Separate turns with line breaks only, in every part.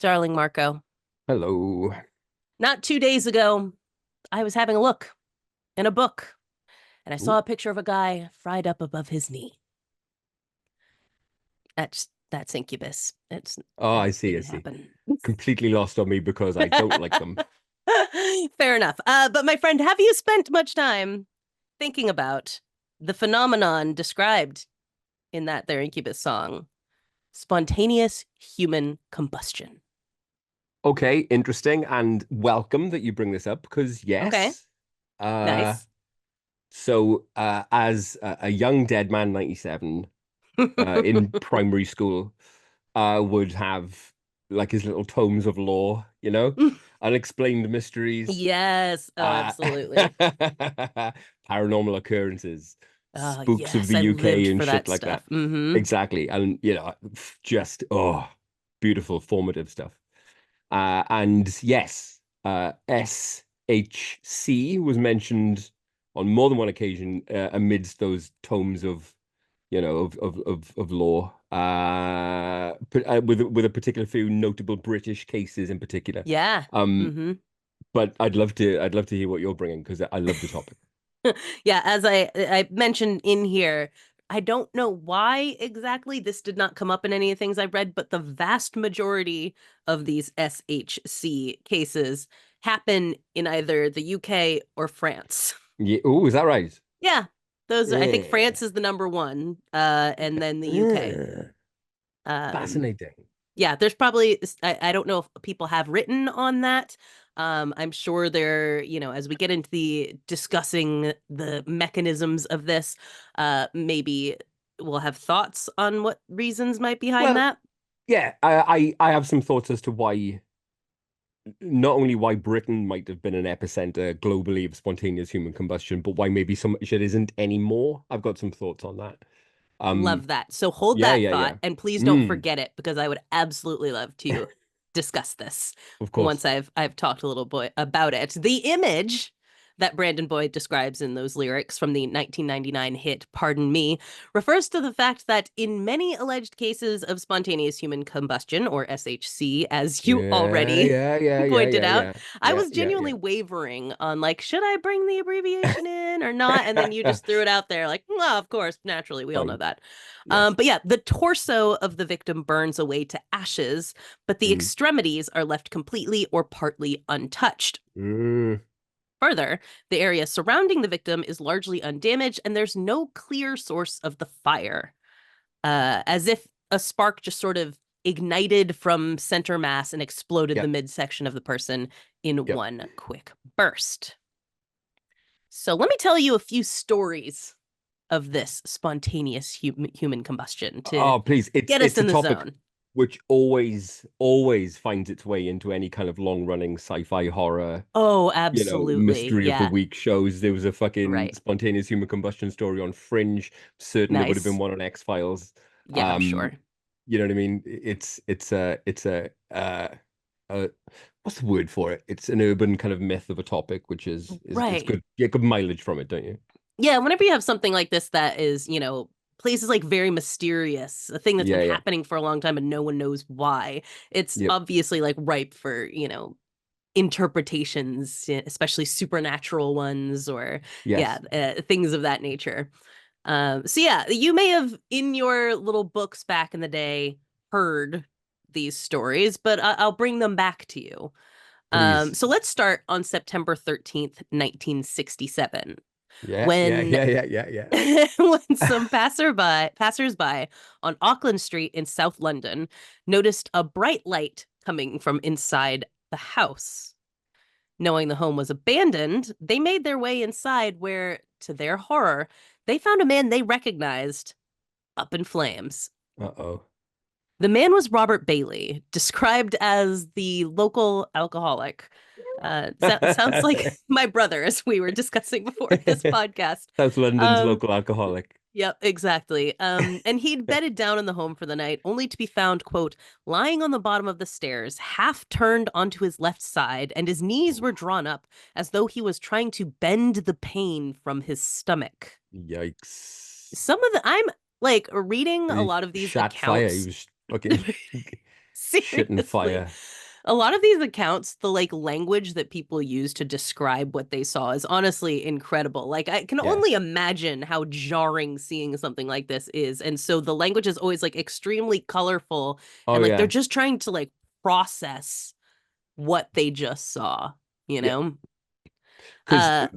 Darling Marko.
Hello.
Not 2 days ago, I was having a look in a book and I
Ooh.
saw a picture of a guy fried up above his knee. That's incubus.
Oh,
That
I see, I
didn't
see.
happen.
Completely lost on me because I don't like them.
Fair enough. But my friend, have you spent much time thinking about the phenomenon described in that their incubus song, spontaneous human combustion?
Okay, interesting and welcome that you bring this up because
Okay,
yes. Uh
nice.
as a young dead man 97 in primary school would have like his little tomes of lore, unexplained mysteries,
Yes. Oh,
uh
absolutely.
paranormal occurrences,
Oh,
spooks of
yes.
the
I
UK
lived
and
for
shit
that
like
stuff.
that.
Mm-hmm.
Exactly. And just beautiful, formative stuff. And yes, SHC was mentioned on more than one occasion amidst those tomes of, of lore, with a particular few notable British cases in particular.
Yeah.
Um,
Mm-hmm.
but I'd love to hear what you're bringing because I love the topic.
Yeah, as I mentioned in here, I don't know why exactly this did not come up in any of the things I read, but the vast majority of these SHC cases happen in either the UK or France.
Yeah. Oh, is that right?
Yeah, I think
Yeah.
France is the number one, and then the UK.
Yeah.
Um,
Fascinating.
yeah, there's probably I don't know if people have written on that. I'm sure as we get into the discussing the mechanisms of this, maybe we'll have thoughts on what reasons might be behind
Well,
that.
yeah, I have some thoughts as to why, not only why Britain might have been an epicenter globally of spontaneous human combustion, but why maybe so much it isn't anymore. I've got some thoughts on that.
Love that. So hold
Yeah,
that
yeah,
thought
yeah.
and please don't
Mm,
forget it because I would absolutely love to discuss this
of
once
course.
I've talked a little bit about it. The image that Brandon Boyd describes in those lyrics from the 1999 hit Pardon Me refers to the fact that in many alleged cases of spontaneous human combustion, or SHC, as you
Yeah,
already
yeah, yeah, yeah,
pointed
yeah,
out,
yeah,
I
yeah,
was
yeah,
genuinely
yeah.
wavering on like, should I bring the abbreviation in or not? And then you just threw it out there like, well, of course, naturally, we all know
Fine.
that.
Yes.
But yeah, the torso of the victim burns away to ashes, but the
Mm.
extremities are left completely or partly untouched.
Mm.
Further, the area surrounding the victim is largely undamaged, and there's no clear source of the fire, as if a spark just sort of ignited from center mass and exploded the
Yep.
midsection of the person in
Yep.
one quick burst. So let me tell you a few stories of this spontaneous human combustion to
Oh, please. It's
get us
it's a
in the
topic
zone.
which always finds its way into any kind of long-running sci-fi horror,
Oh, absolutely.
mystery of the
Yeah.
week shows. There was a fucking
Right.
spontaneous human combustion story on Fringe. Certain there would have been
Nice.
one on X-Files.
Yeah, I'm
Um,
sure.
you know what I mean? It's a what's the word for it? It's an urban kind of myth of a topic, which is it's
Right.
good. You get good mileage from it, don't you?
Yeah, whenever you have something like this that is, places like very mysterious, a thing that's been
Yeah, yeah.
happening for a long time and no one knows why, it's
Yep.
obviously like ripe for, interpretations, especially supernatural ones or yeah,
Yes.
things of that nature. So yeah, you may have in your little books back in the day heard these stories, but I'll bring them back to you.
Please.
So let's start on September 13th, 1967,
Yeah, yeah,
when
yeah, yeah, yeah, yeah.
when some passersby on Auckland Street in South London noticed a bright light coming from inside the house. Knowing the home was abandoned, they made their way inside where, to their horror, they found a man they recognized up in flames.
Uh-oh.
The man was Robert Bailey, described as the local alcoholic. Sounds like my brother, as we were discussing before this podcast.
South London's
Um,
local alcoholic.
Yep, exactly. And he'd bedded down in the home for the night, only to be found, quote, lying on the bottom of the stairs, half turned onto his left side, and his knees were drawn up as though he was trying to bend the pain from his stomach.
Yikes.
I'm reading a
He
lot of these
shat fire. He
accounts.
was fucking shitting
Seriously.
fire.
A lot of these accounts, the like language that people use to describe what they saw is honestly incredible. Like I can only
Yes.
imagine how jarring seeing something like this is. And so the language is always like extremely colorful
Oh
and like they're
yeah.
just trying to like process what they just saw, you
Yeah.
know?
Because
Uh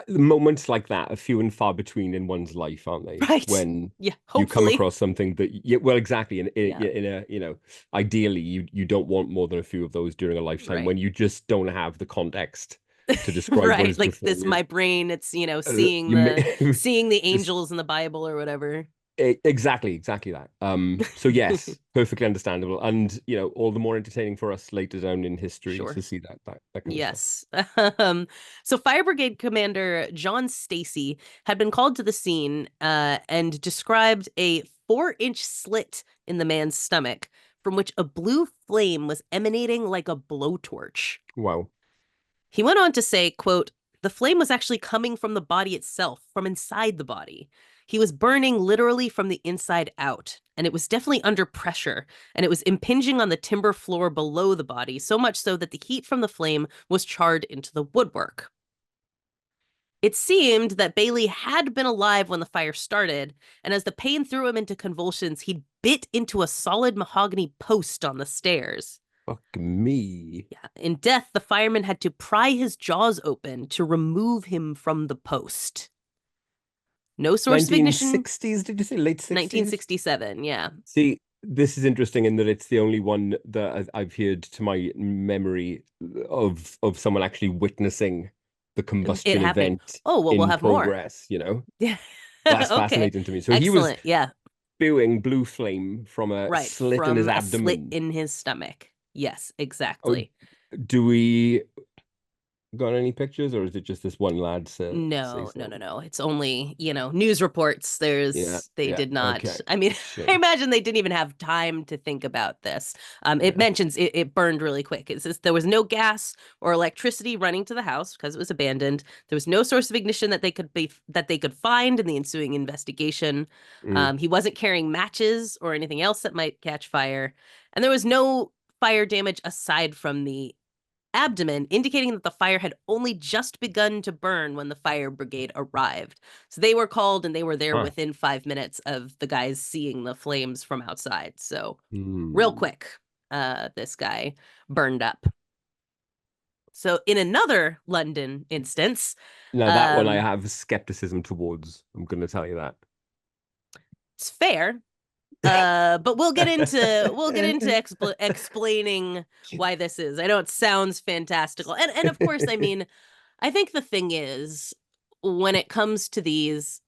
moments like that are few and far between in one's life, aren't they?
right.
When
Yeah,
you come
hopefully.
across something that, yeah, well, exactly.
Yeah,
In a, ideally, you don't want more than a few of those during a lifetime
right.
when you just don't have the context to describe what
Right.
is
Like
before
this
you.
my brain, it's,
You may,
seeing the
this
angels in the Bible or whatever.
exactly that. So yes, perfectly understandable, and all the more entertaining for us later down in history
Sure.
to see that kind of stuff.
Yes. Um, so Fire Brigade Commander John Stacy had been called to the scene and described a 4-inch slit in the man's stomach from which a blue flame was emanating like a blowtorch.
Wow.
He went on to say, quote, the flame was actually coming from the body itself, from inside the body. He was burning literally from the inside out, and it was definitely under pressure, and it was impinging on the timber floor below the body, so much so that the heat from the flame was charred into the woodwork. It seemed that Bailey had been alive when the fire started, and as the pain threw him into convulsions, he'd bit into a solid mahogany post on the stairs.
Fuck me.
Yeah. In death, the fireman had to pry his jaws open to remove him from the post. No source of ignition.
1960s, did you say late 60s?
1967. Yeah.
See, this is interesting in that it's the only one that I've heard to my memory of someone actually witnessing the
It
combustion
happening.
event
Oh, well, we'll
in
have more.
progress.
Yeah.
That's
Okay.
fascinating to me. So he was
Excellent. Yeah.
spewing blue flame from a
Right.
slit in his
From a slit
abdomen.
in his stomach. Yes,
Oh,
exactly.
do we got any pictures, or is it just this one lad say
No, no, no,
so?
no. It's only, news reports.
Yeah,
They
yeah,
did not.
okay.
I mean, I
Shame.
imagine they didn't even have time to think about this. It
Yeah.
mentions it burned really quick. It says there was no gas or electricity running to the house because it was abandoned. There was no source of ignition that they could find in the ensuing investigation.
Mm.
He wasn't carrying matches or anything else that might catch fire, and there was no fire damage aside from the abdomen, indicating that the fire had only just begun to burn when the fire brigade arrived. So they were called and they were there
Huh.
within 5 minutes of the guys seeing the flames from outside. So real
Hmm.
quick, this guy burned up. So in another London instance,
Now that one I
um,
have skepticism towards. I'm going to tell you that.
it's fair. But we'll get into explaining why this is. I know it sounds fantastical, and of course, I mean, I think the thing is, when it comes to these,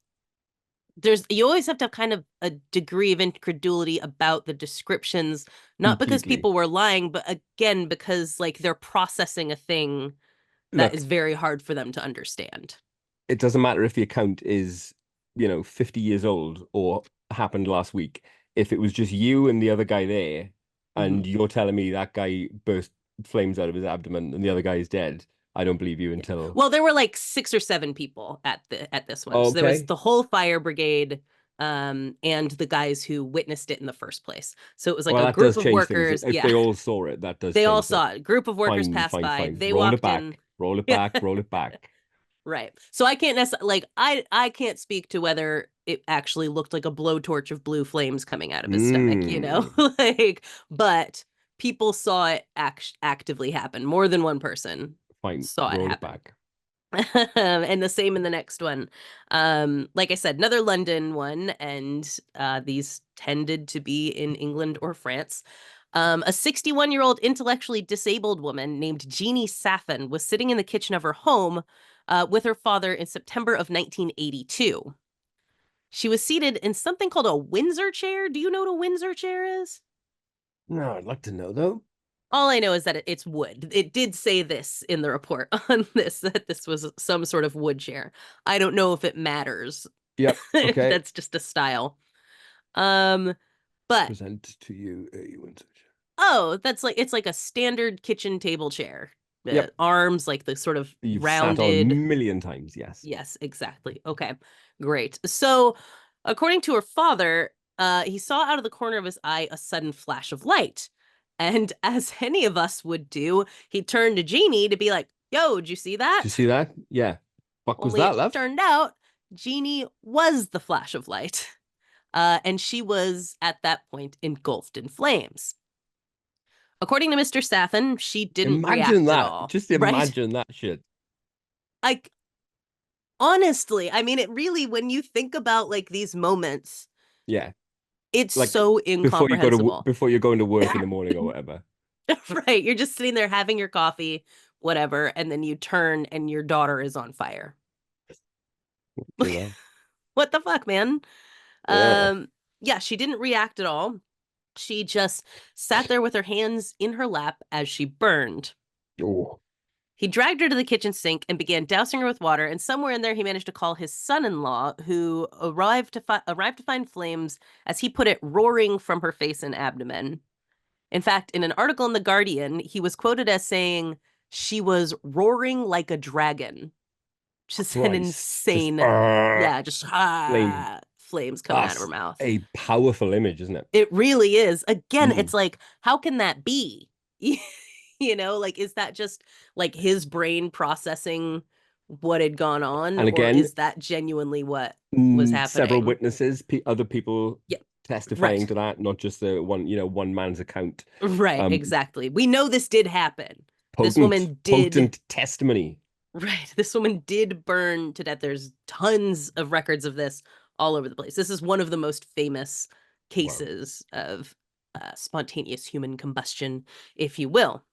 you always have to have kind of a degree of incredulity about the descriptions, not because
Completely.
people were lying, but again, because like they're processing a thing that
Look,
is very hard for them to understand.
it doesn't matter if the account is, 50 years old or happened last week. If it was just you and the other guy there,
Mhm.
and you're telling me that guy burst flames out of his abdomen and the other guy is dead, I don't believe you
Yeah.
until.
Well, there were like 6 or 7 people at this one. So there was
Okay.
the whole fire brigade and the guys who witnessed it in the first place. So it was like
Well,
a
that
group
does
of
change things.
workers.
If
Yeah.
they all saw it, that does
They all
change things.
saw it. A group of workers
Fine,
passed
fine,
by.
fine.
They
Roll it
walked in.
back, roll it
Yeah.
back, roll it back.
Right. So I can't necessarily like I can't speak to whether it actually looked like a blowtorch of blue flames coming out of his stomach,
Mm,
like, but people saw it actively happen. More than one person
fine,
saw it
roll it
happen.
back.
And the same in the next one. Like I said, another London one, and these tended to be in England or France. A 61-year-old intellectually disabled woman named Jeannie Saffin was sitting in the kitchen of her home with her father in September of 1982. She was seated in something called a Windsor chair. Do you know what a Windsor chair is?
No, I'd like to know though.
All I know is that it's wood. It did say this in the report on this, that this was some sort of wood chair. I don't know if it matters.
Yep.
If
Okay.
that's just a style. Um, but
Present to you a Windsor.
oh, that's like it's like a standard kitchen table chair.
Yep.
Arms like the sort of
You've sat on a
rounded.
million times. Yes.
Yes, exactly. Okay, great. So, according to her father, he saw out of the corner of his eye a sudden flash of light. And as any of us would do, he turned to Jeannie to be like, yo, did you see
Did you
that?
see that? Yeah. Fuck was
Only
that,
it
love?
turned out Jeannie was the flash of light. And she was at that point engulfed in flames. According to Mr. Sathan, she didn't
Imagine
react at
that.
all,
Just
right?
imagine that shit.
Like, honestly, I mean, it really, when you think about like these moments,
Yeah.
it's
Like
so incomprehensible.
before you're going to work in the morning or whatever.
Right? You're just sitting there having your coffee, whatever, and then you turn and your daughter is on fire.
You know?
What the fuck, man?
Yeah.
Um, yeah, she didn't react at all. She just sat there with her hands in her lap as she burned.
Oh.
He dragged her to the kitchen sink and began dousing her with water, and somewhere in there he managed to call his son-in-law, who arrived to find flames, as he put it, roaring from her face and abdomen. In fact, in an article in The Guardian, he was quoted as saying she was roaring like a dragon. Just an
Christ. Just
insane, yeah, just
flame.
flames coming out of her
That's
mouth.
a powerful image, isn't it?
It really is. Again,
Mm.
it's like, how can that be? Like, is that just like his brain processing what had gone on,
And
or
again,
is that genuinely what was
several
happening?
witnesses, other people
Yeah,
testifying
right.
to that, not just the one, one man's account.
Right,
Um,
exactly. We know this did happen. This woman did,
potent testimony.
right. This woman did burn to death. There's tons of records of this all over the place. This is one of the most famous
Wow.
cases of spontaneous human combustion, if you will.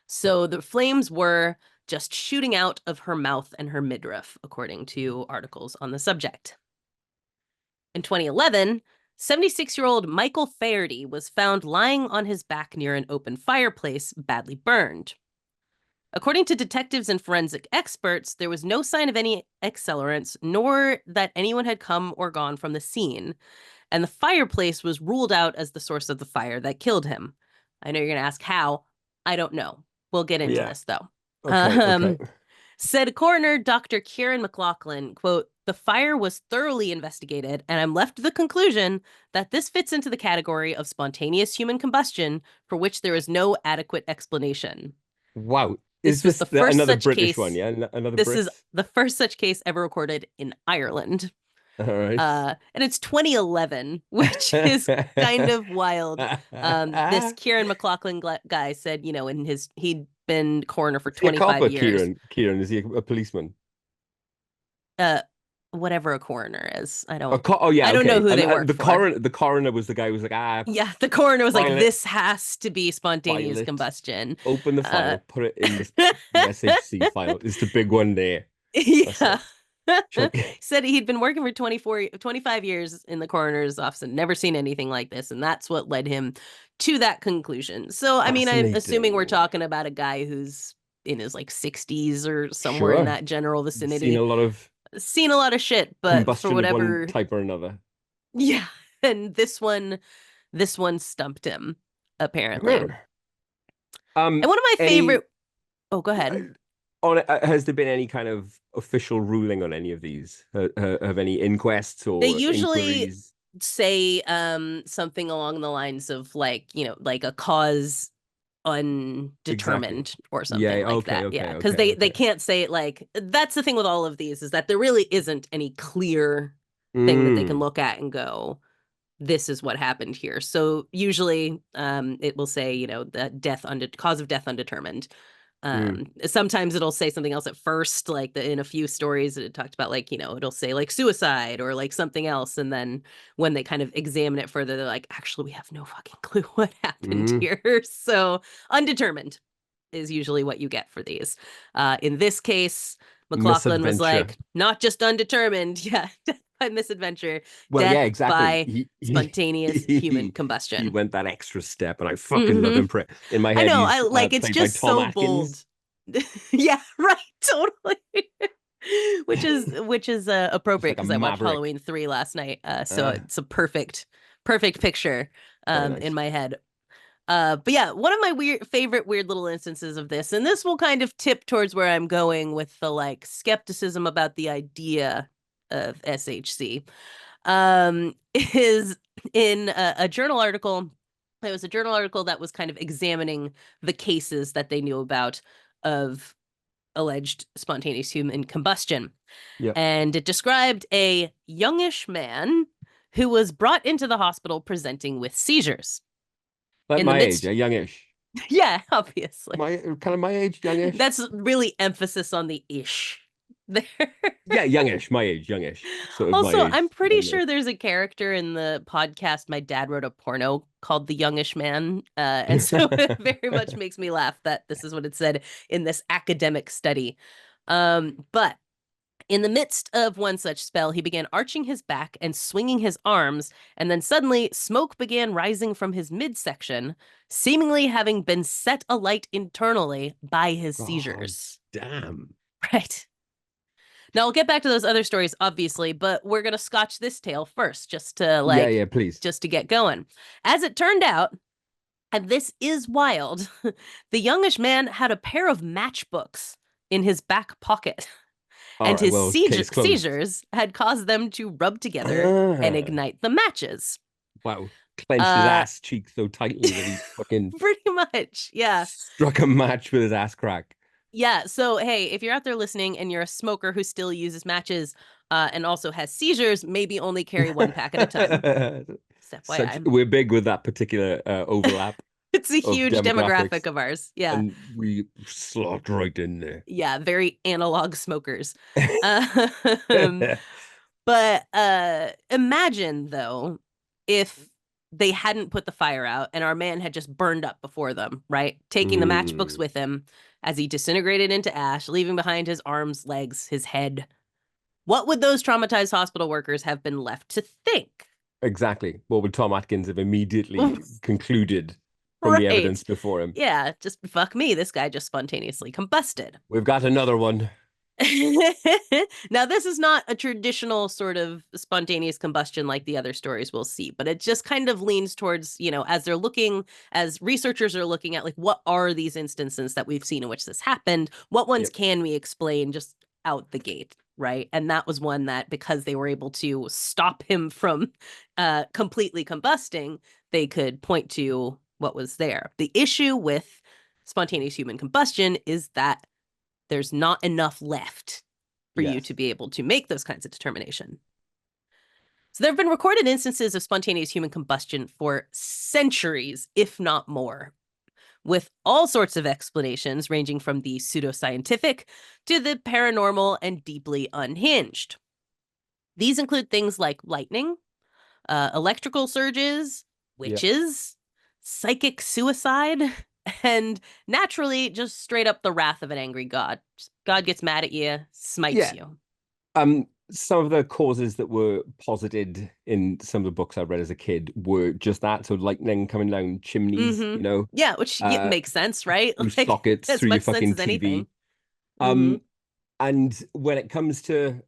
So the flames were just shooting out of her mouth and her midriff, according to articles on the subject. In 2011, 76-year-old Michael Faherty was found lying on his back near an open fireplace, badly burned. According to detectives and forensic experts, there was no sign of any accelerants, nor that anyone had come or gone from the scene, and the fireplace was ruled out as the source of the fire that killed him. I know you're going to ask how. I don't know. We'll get into
Yeah.
this, though.
Okay. Okay.
Um, Said coroner Dr. Kieran McLaughlin, quote, the fire was thoroughly investigated, and I'm left to the conclusion that this fits into the category of spontaneous human combustion for which there is no adequate explanation.
Wow. Is
This was the
this
first
another
such
British one?
case.
Yeah, another
This is
Brit.
the first such case ever recorded in Ireland.
All right.
And it's 2011, which is kind of wild. This Kieran McLaughlin guy said, he'd been coroner for
Is he a
25
copper,
years.
Kieran? Kieran, is he a policeman?
Uh, Whatever a coroner is,
Oh yeah,
I don't know
okay.
who
And
they work for.
the coroner was the guy who was like,
Yeah, the coroner was like,
file it,
this has to be
file
spontaneous
it,
combustion.
open the
Uh,
file, put it in the SHC file. It's the big one there. That's
yeah.
it. Chuck.
Said he'd been working for 25 years in the coroner's office and never seen anything like this. And that's what led him to that conclusion. So, I mean, I'm assuming we're
Fascinating.
talking about a guy who's in his like 60s or somewhere in
Sure.
that general
Seen a
vicinity.
lot of
Seen a lot of shit, but for
combustion of one
whatever,
type or another.
yeah. And this one stumped him, apparently.
Sure.
And one of my
Any
favorite, oh, go ahead.
on has there been any kind of official ruling on any of these? Have any inquests
They
or
usually
inquiries?
say something along the lines of like, like a cause
Exactly.
undetermined or
Yeah.
something like
Okay.
that.
Okay.
Yeah, because
Okay.
they
Okay.
can't say it like that's the thing with all of these is that there really isn't any clear thing that they can
Mm,
look at and go, this is what happened here. So usually it will say, the cause of death undetermined.
mm,
Sometimes it'll say something else at first, like in a few stories it talked about, like, it'll say like suicide or like something else. And then when they kind of examine it further, they're like, actually, we have no fucking clue what happened
mm.
here. So undetermined is usually what you get for these. In this case, McLaughlin was
Misadventure.
like, not just undetermined. Yeah. Death by misadventure,
Well, yeah,
death
exactly.
by spontaneous human
He
combustion.
went that extra step, and I fucking love
Hmm.
him for it. In my
I
head,
know. I
he's
like it's
played by
just
Tom
so
Atkins.
bold. Yeah, right, totally. which is
Just
appropriate
like a
because I watched
maverick.
Halloween 3 last night. So
Uh,
it's a perfect picture
Very
in
nice.
my head. But yeah, one of my favorite weird little instances of this, and this will kind of tip towards where I'm going with the like skepticism about the idea of SHC, is in a journal article It was a journal article that was kind of examining the cases that they knew about of alleged spontaneous human combustion.
Yeah.
And it described a youngish man who was brought into the hospital presenting with seizures.
Like
In the
my age,
midst,
a youngish.
yeah, obviously.
My kind of my age, youngish.
That's really emphasis on the ish there.
Yeah, youngish, my age, youngish. Sort of my
Also, I'm
age.
pretty sure there's a character in the podcast My Dad Wrote a Porno called The Youngish Man. And so it very much makes me laugh that this is what it said in this academic study. But in the midst of one such spell, he began arching his back and swinging his arms, and then suddenly smoke began rising from his midsection, seemingly having been set alight internally by his
God
seizures.
damn.
Right. Now, I'll get back to those other stories, obviously, but we're going to scotch this tale first, just to
Yeah, please.
just to get going. As it turned out, and this is wild, the youngish man had a pair of matchbooks in his back pocket,
All
and
right,
his
well, case closed.
seizures had caused them to rub together and
Ah,
ignite the matches.
wow. Clenched his
Uh,
ass cheek so tightly that he fucking
pretty much, yeah.
struck a match with his ass crack.
Yeah, so hey, if you're out there listening and you're a smoker who still uses matches and also has seizures, maybe only carry one pack at a time. Just FYI.
We're big with that particular overlap
It's a
of
huge demographic
demographics,
of ours. Yeah.
and we slot right in there.
Yeah, very analog smokers. Um, but imagine though if they hadn't put the fire out and our man had just burned up before them, right? Taking the matchbooks
Mm,
with him as he disintegrated into ash, leaving behind his arms, legs, his head. What would those traumatized hospital workers have been left to think?
exactly. What would Tom Atkins have immediately concluded from the
Right.
evidence before him?
Yeah, just fuck me. This guy just spontaneously combusted.
We've got another one.
Now, this is not a traditional sort of spontaneous combustion like the other stories we'll see, but it just kind of leans towards, as researchers are looking at, like, what are these instances that we've seen in which this happened? What ones
Yep.
can we explain just out the gate, right? And that was one that, because they were able to stop him from completely combusting, they could point to what was there. The issue with spontaneous human combustion is that there's not enough left for you
Yes.
to be able to make those kinds of determination. So there have been recorded instances of spontaneous human combustion for centuries, if not more, with all sorts of explanations ranging from the pseudoscientific to the paranormal and deeply unhinged. These include things like lightning, electrical surges,
Yep.
witches, psychic suicide, and naturally, just straight up the wrath of an angry god. God gets mad at you, smites
Yeah.
you.
Some of the causes that were posited in some of the books I read as a kid were just that. So lightning coming down chimneys,
Mm-hmm. Yeah, which
uh,
makes sense, right?
through
Like,
sockets,
as
through your
much sense
fucking
as anything.
TV.
Mm-hmm.
And when it comes to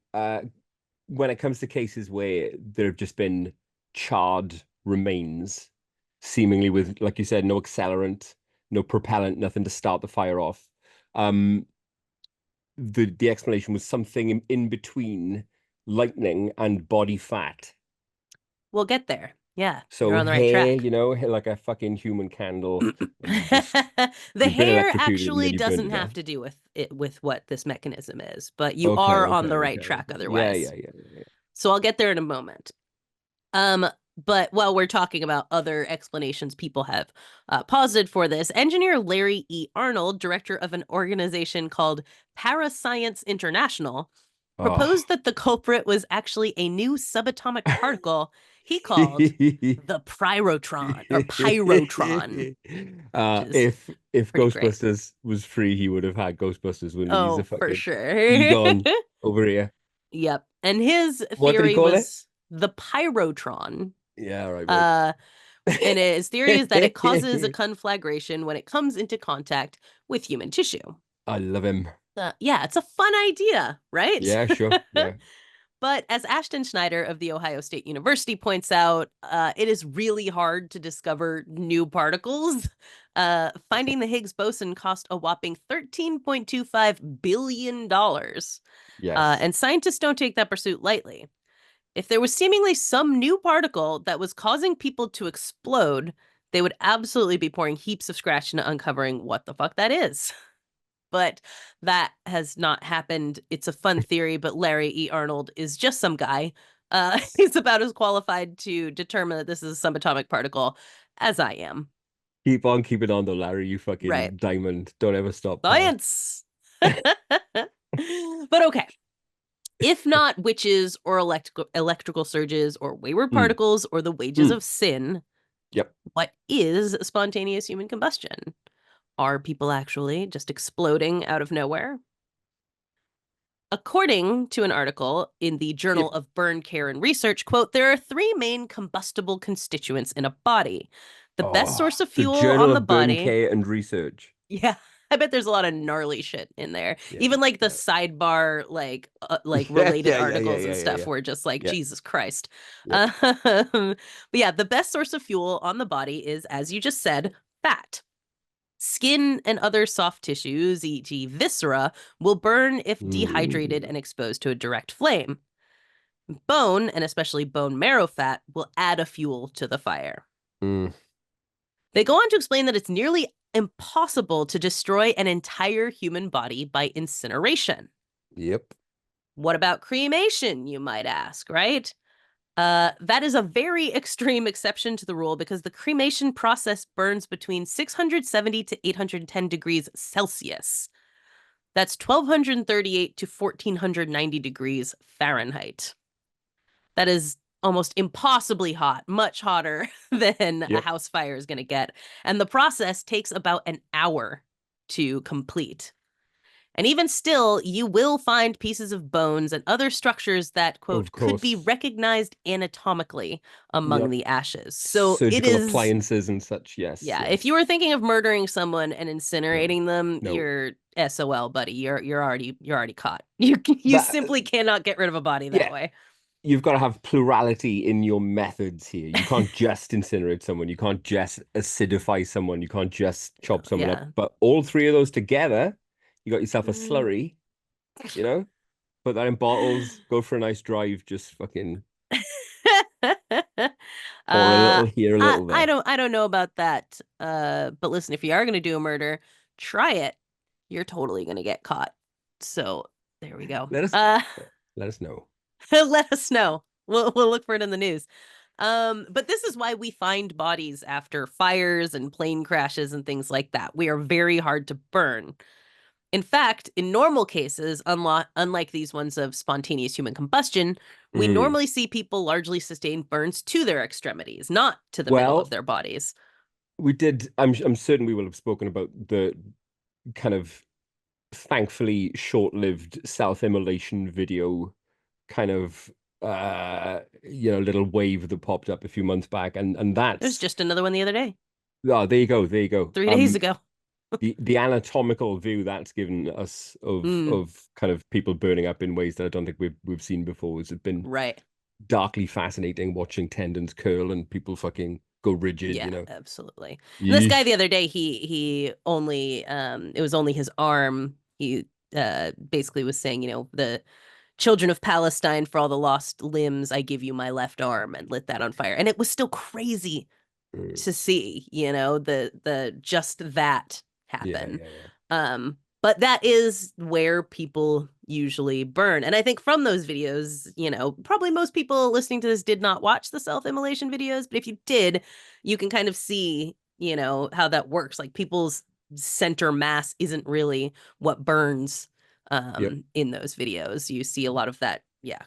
cases where there have just been charred remains, seemingly with, like you said, no accelerant, no propellant, nothing to start the fire off. The explanation was something in between lightning and body fat.
We'll get there. Yeah, you're
So
on the right
hair,
track.
like a fucking human candle, and
The
you've been
hair
electrocuted and
actually
then you burn to
doesn't
death.
have to do with what this mechanism is, but you
Okay,
are on
okay,
the right
okay.
track
Yeah,
otherwise.
yeah, yeah, yeah, yeah.
So I'll get there in a moment. But while we're talking about other explanations people have posited for this, engineer Larry E. Arnold, director of an organization called Parascience International,
Oh.
proposed that the culprit was actually a new subatomic particle he called the pyrotron, which is
If
pretty great.
Ghostbusters was free, he would have had Ghostbusters, wouldn't he? He's a
Oh, for
fucking
sure.
Egon over here.
Yep. And his
What did he
theory
call it?
was the pyrotron.
Yeah, right, right.
Uh, and his theory is that it causes a conflagration when it comes into contact with human tissue.
I love him.
Yeah, it's a fun idea, right?
Yeah, sure. Yeah.
But as Ashton Schneider of The Ohio State University points out, it is really hard to discover new particles. Finding the Higgs boson cost a whopping $13.25 billion.
Yes.
And scientists don't take that pursuit lightly. If there was seemingly some new particle that was causing people to explode, they would absolutely be pouring heaps of scratch into uncovering what the fuck that is. But that has not happened. It's a fun theory, but Larry E. Arnold is just some guy. He's about as qualified to determine that this is a subatomic particle as I am.
Keep on keeping on though, Larry, you
Right.
fucking diamond. Don't ever stop, pal.
Science. But okay. If not witches or electrical surges or wayward
Mm,
particles or the wages
mm.
of sin,
Yep.
what is spontaneous human combustion? Are people actually just exploding out of nowhere? According to an article in the Journal
Yep.
of Burn Care and Research, quote, there are three main combustible constituents in a body. The best
Oh,
source of
the
fuel
Journal
on the
of Burn
body.
Care and Research.
Yeah, I bet there's a lot of gnarly shit in there.
Yeah,
Even like the
yeah.
sidebar, like
Yeah,
related
yeah, yeah, yeah,
articles and
yeah, yeah,
stuff
yeah.
were just like,
Yeah.
Jesus Christ.
Yep.
But yeah, the best source of fuel on the body is, as you just said, fat. Skin and other soft tissues, e.g., viscera, will burn if dehydrated
Mm,
and exposed to a direct flame. Bone, and especially bone marrow fat, will add a fuel to the fire.
mm.
They go on to explain that it's nearly impossible to destroy an entire human body by incineration.
Yep.
What about cremation, you might ask, right? That is a very extreme exception to the rule because the cremation process burns between 670 to 810 degrees Celsius. That's 1238 to 1490 degrees Fahrenheit. That is almost impossibly hot, much hotter than a
Yep.
house fire is going to get. And the process takes about an hour to complete. And even still, you will find pieces of bones and other structures that,
Of
quote, could be
course.
recognized anatomically among
Yep.
the ashes. So it
Surgical
is,
appliances and such. Yes,
yeah, if you
yes.
were thinking of murdering someone and
No,
incinerating them,
no.
you're SOL, buddy. You're already caught. You
That,
simply cannot get rid of a body that
yeah,
way.
you've got to have plurality in your methods here. You can't just incinerate someone. You can't just acidify someone. You can't just chop someone up.
Yeah.
But all three of those together, you got yourself a
Mm.
slurry, you know? Put that in bottles, go for a nice drive, just fucking pour a little here, a
I
little
I
there.
don't I don't know about that. But listen, if you are gonna do a murder, try it. You're totally gonna get caught. So there we go.
Let us let us know.
Let us know. We'll look for it in the news. But this is why we find bodies after fires and plane crashes and things like that. We are very hard to burn. In fact, in normal cases, unlike these ones of spontaneous human combustion, we
Mm.
normally see people largely sustain burns to their extremities, not to the middle of
Well,
their bodies.
we did. I'm certain we will have spoken about the kind of thankfully short-lived self-immolation video kind of little wave that popped up a few months back, and
There's
that's
just another one the other day,
oh, there you go, there you go.
3 days ago.
The anatomical view that's given us
Mm,
of kind of people burning up in ways that I don't think we've seen before has been
right.
darkly fascinating watching tendons curl and people fucking go rigid,
Yeah, absolutely. And this guy
Yeesh.
the other day, he only it was only his arm. He basically was saying, the children of Palestine, for all the lost limbs, I give you my left arm, and lit that on fire. And it was still crazy
Mm.
to see, the just that
Yeah,
happen.
yeah, yeah.
But that is where people usually burn. And I think from those videos, probably most people listening to this did not watch the self-immolation videos, but if you did, you can kind of see, how that works. Like people's center mass isn't really what burns
Yep.
in those videos. You see a lot of that, yeah,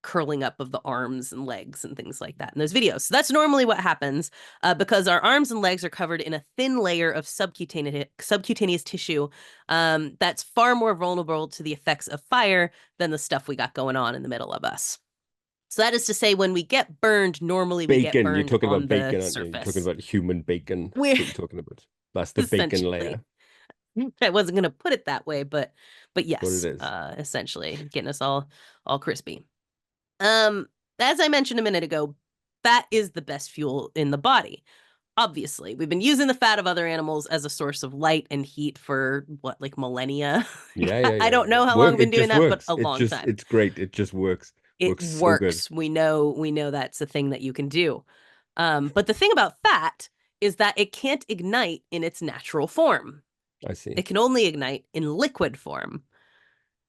curling up of the arms and legs and things like that in those videos. So that's normally what happens because our arms and legs are covered in a thin layer of subcutaneous tissue that's far more vulnerable to the effects of fire than the stuff we got going on in the middle of us. So that is to say, when we get burned, normally we get
Bacon. You're
burned
talking
on
about
the
bacon, aren't you? You're talking
surface.
about human bacon. That's
We're
what you're talking about. That's the bacon
essentially,
layer.
I wasn't going to put it that way, but
That's what it
yes,
is.
essentially getting us all crispy. Um, as I mentioned a minute ago, fat is the best fuel in the body. Obviously, we've been using the fat of other animals as a source of light and heat for what, like millennia?
Yeah, yeah,
I
yeah,
don't
yeah, yeah.
know how long
Work.
we've been
It
doing
just
that, but
works.
a long time.
It's great. It just works.
It
Works so good.
works. We know that's a thing that you can do. But the thing about fat is that it can't ignite in its natural form.
I see.
It can only ignite in liquid form.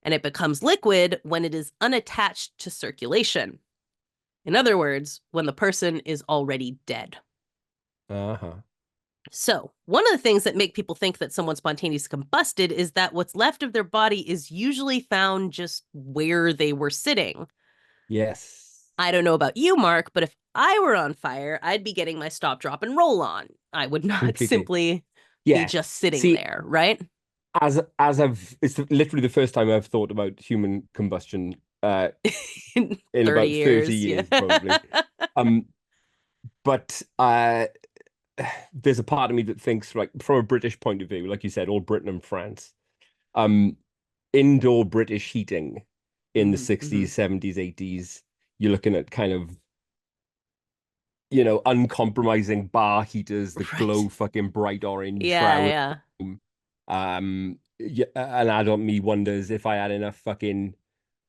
And it becomes liquid when it is unattached to circulation. In other words, when the person is already dead.
Uh-huh.
So, one of the things that make people think that someone spontaneously combusted is that what's left of their body is usually found just where they were sitting.
Yes.
I don't know about you, Mark, but if I were on fire, I'd be getting my stop, drop, and roll on. I would not
Completely.
simply be
Yeah.
just sitting
See,
there, right?
it's literally the first time I've thought about human combustion
In
in
30
about 30
years. Yeah.
years, probably. Um, but there's a part of me that thinks, like, from a British point of view, like you said, all Britain and France, um, indoor British heating in the
Mm-hmm, mm-hmm.
60s, 70s, 80s, you're looking at kind of, uncompromising bar heaters that glow
Right.
fucking bright orange
Yeah,
throughout.
yeah.
Yeah, an adult me wonders if I had enough fucking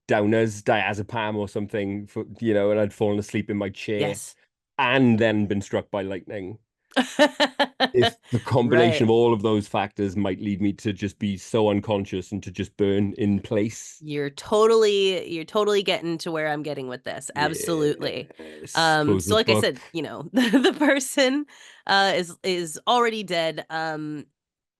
downers, diazepam or something for, and I'd fallen asleep in my chair
Yes.
and then been struck by lightning. If the combination
Right.
of all of those factors might lead me to just be so unconscious and to just burn in place.
You're totally getting to where I'm getting with this. Absolutely.
Yes. Close
So
the
like I
book.
said, the person is already dead.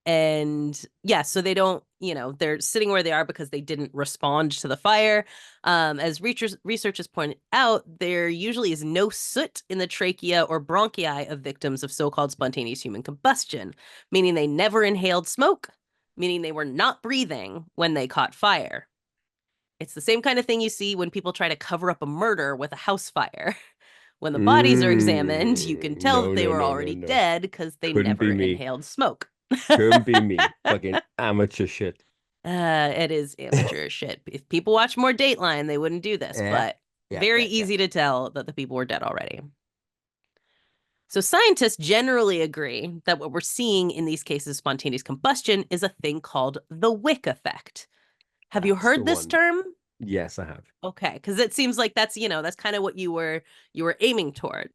And yeah, so they don't, they're sitting where they are because they didn't respond to the fire. As researchers pointed out, there usually is no soot in the trachea or bronchi of victims of so-called spontaneous human combustion, meaning they never inhaled smoke, meaning they were not breathing when they caught fire. It's the same kind of thing you see when people try to cover up a murder with a house fire. When the bodies are examined, you can tell that
No,
they
no,
were
no, no,
already
no.
dead because they
Couldn't
never
be me.
inhaled smoke.
Couldn't be me. Fucking amateur shit.
It is amateur shit. If people watch more Dateline, they wouldn't do this,
Yeah.
but
Yeah,
very
yeah, yeah.
easy to tell that the people were dead already. So scientists generally agree that what we're seeing in these cases of spontaneous combustion is a thing called the wick effect. Have you
That's the
heard this
one.
term?
Yes, I have.
Okay, because it seems like that's kind of what you were aiming toward.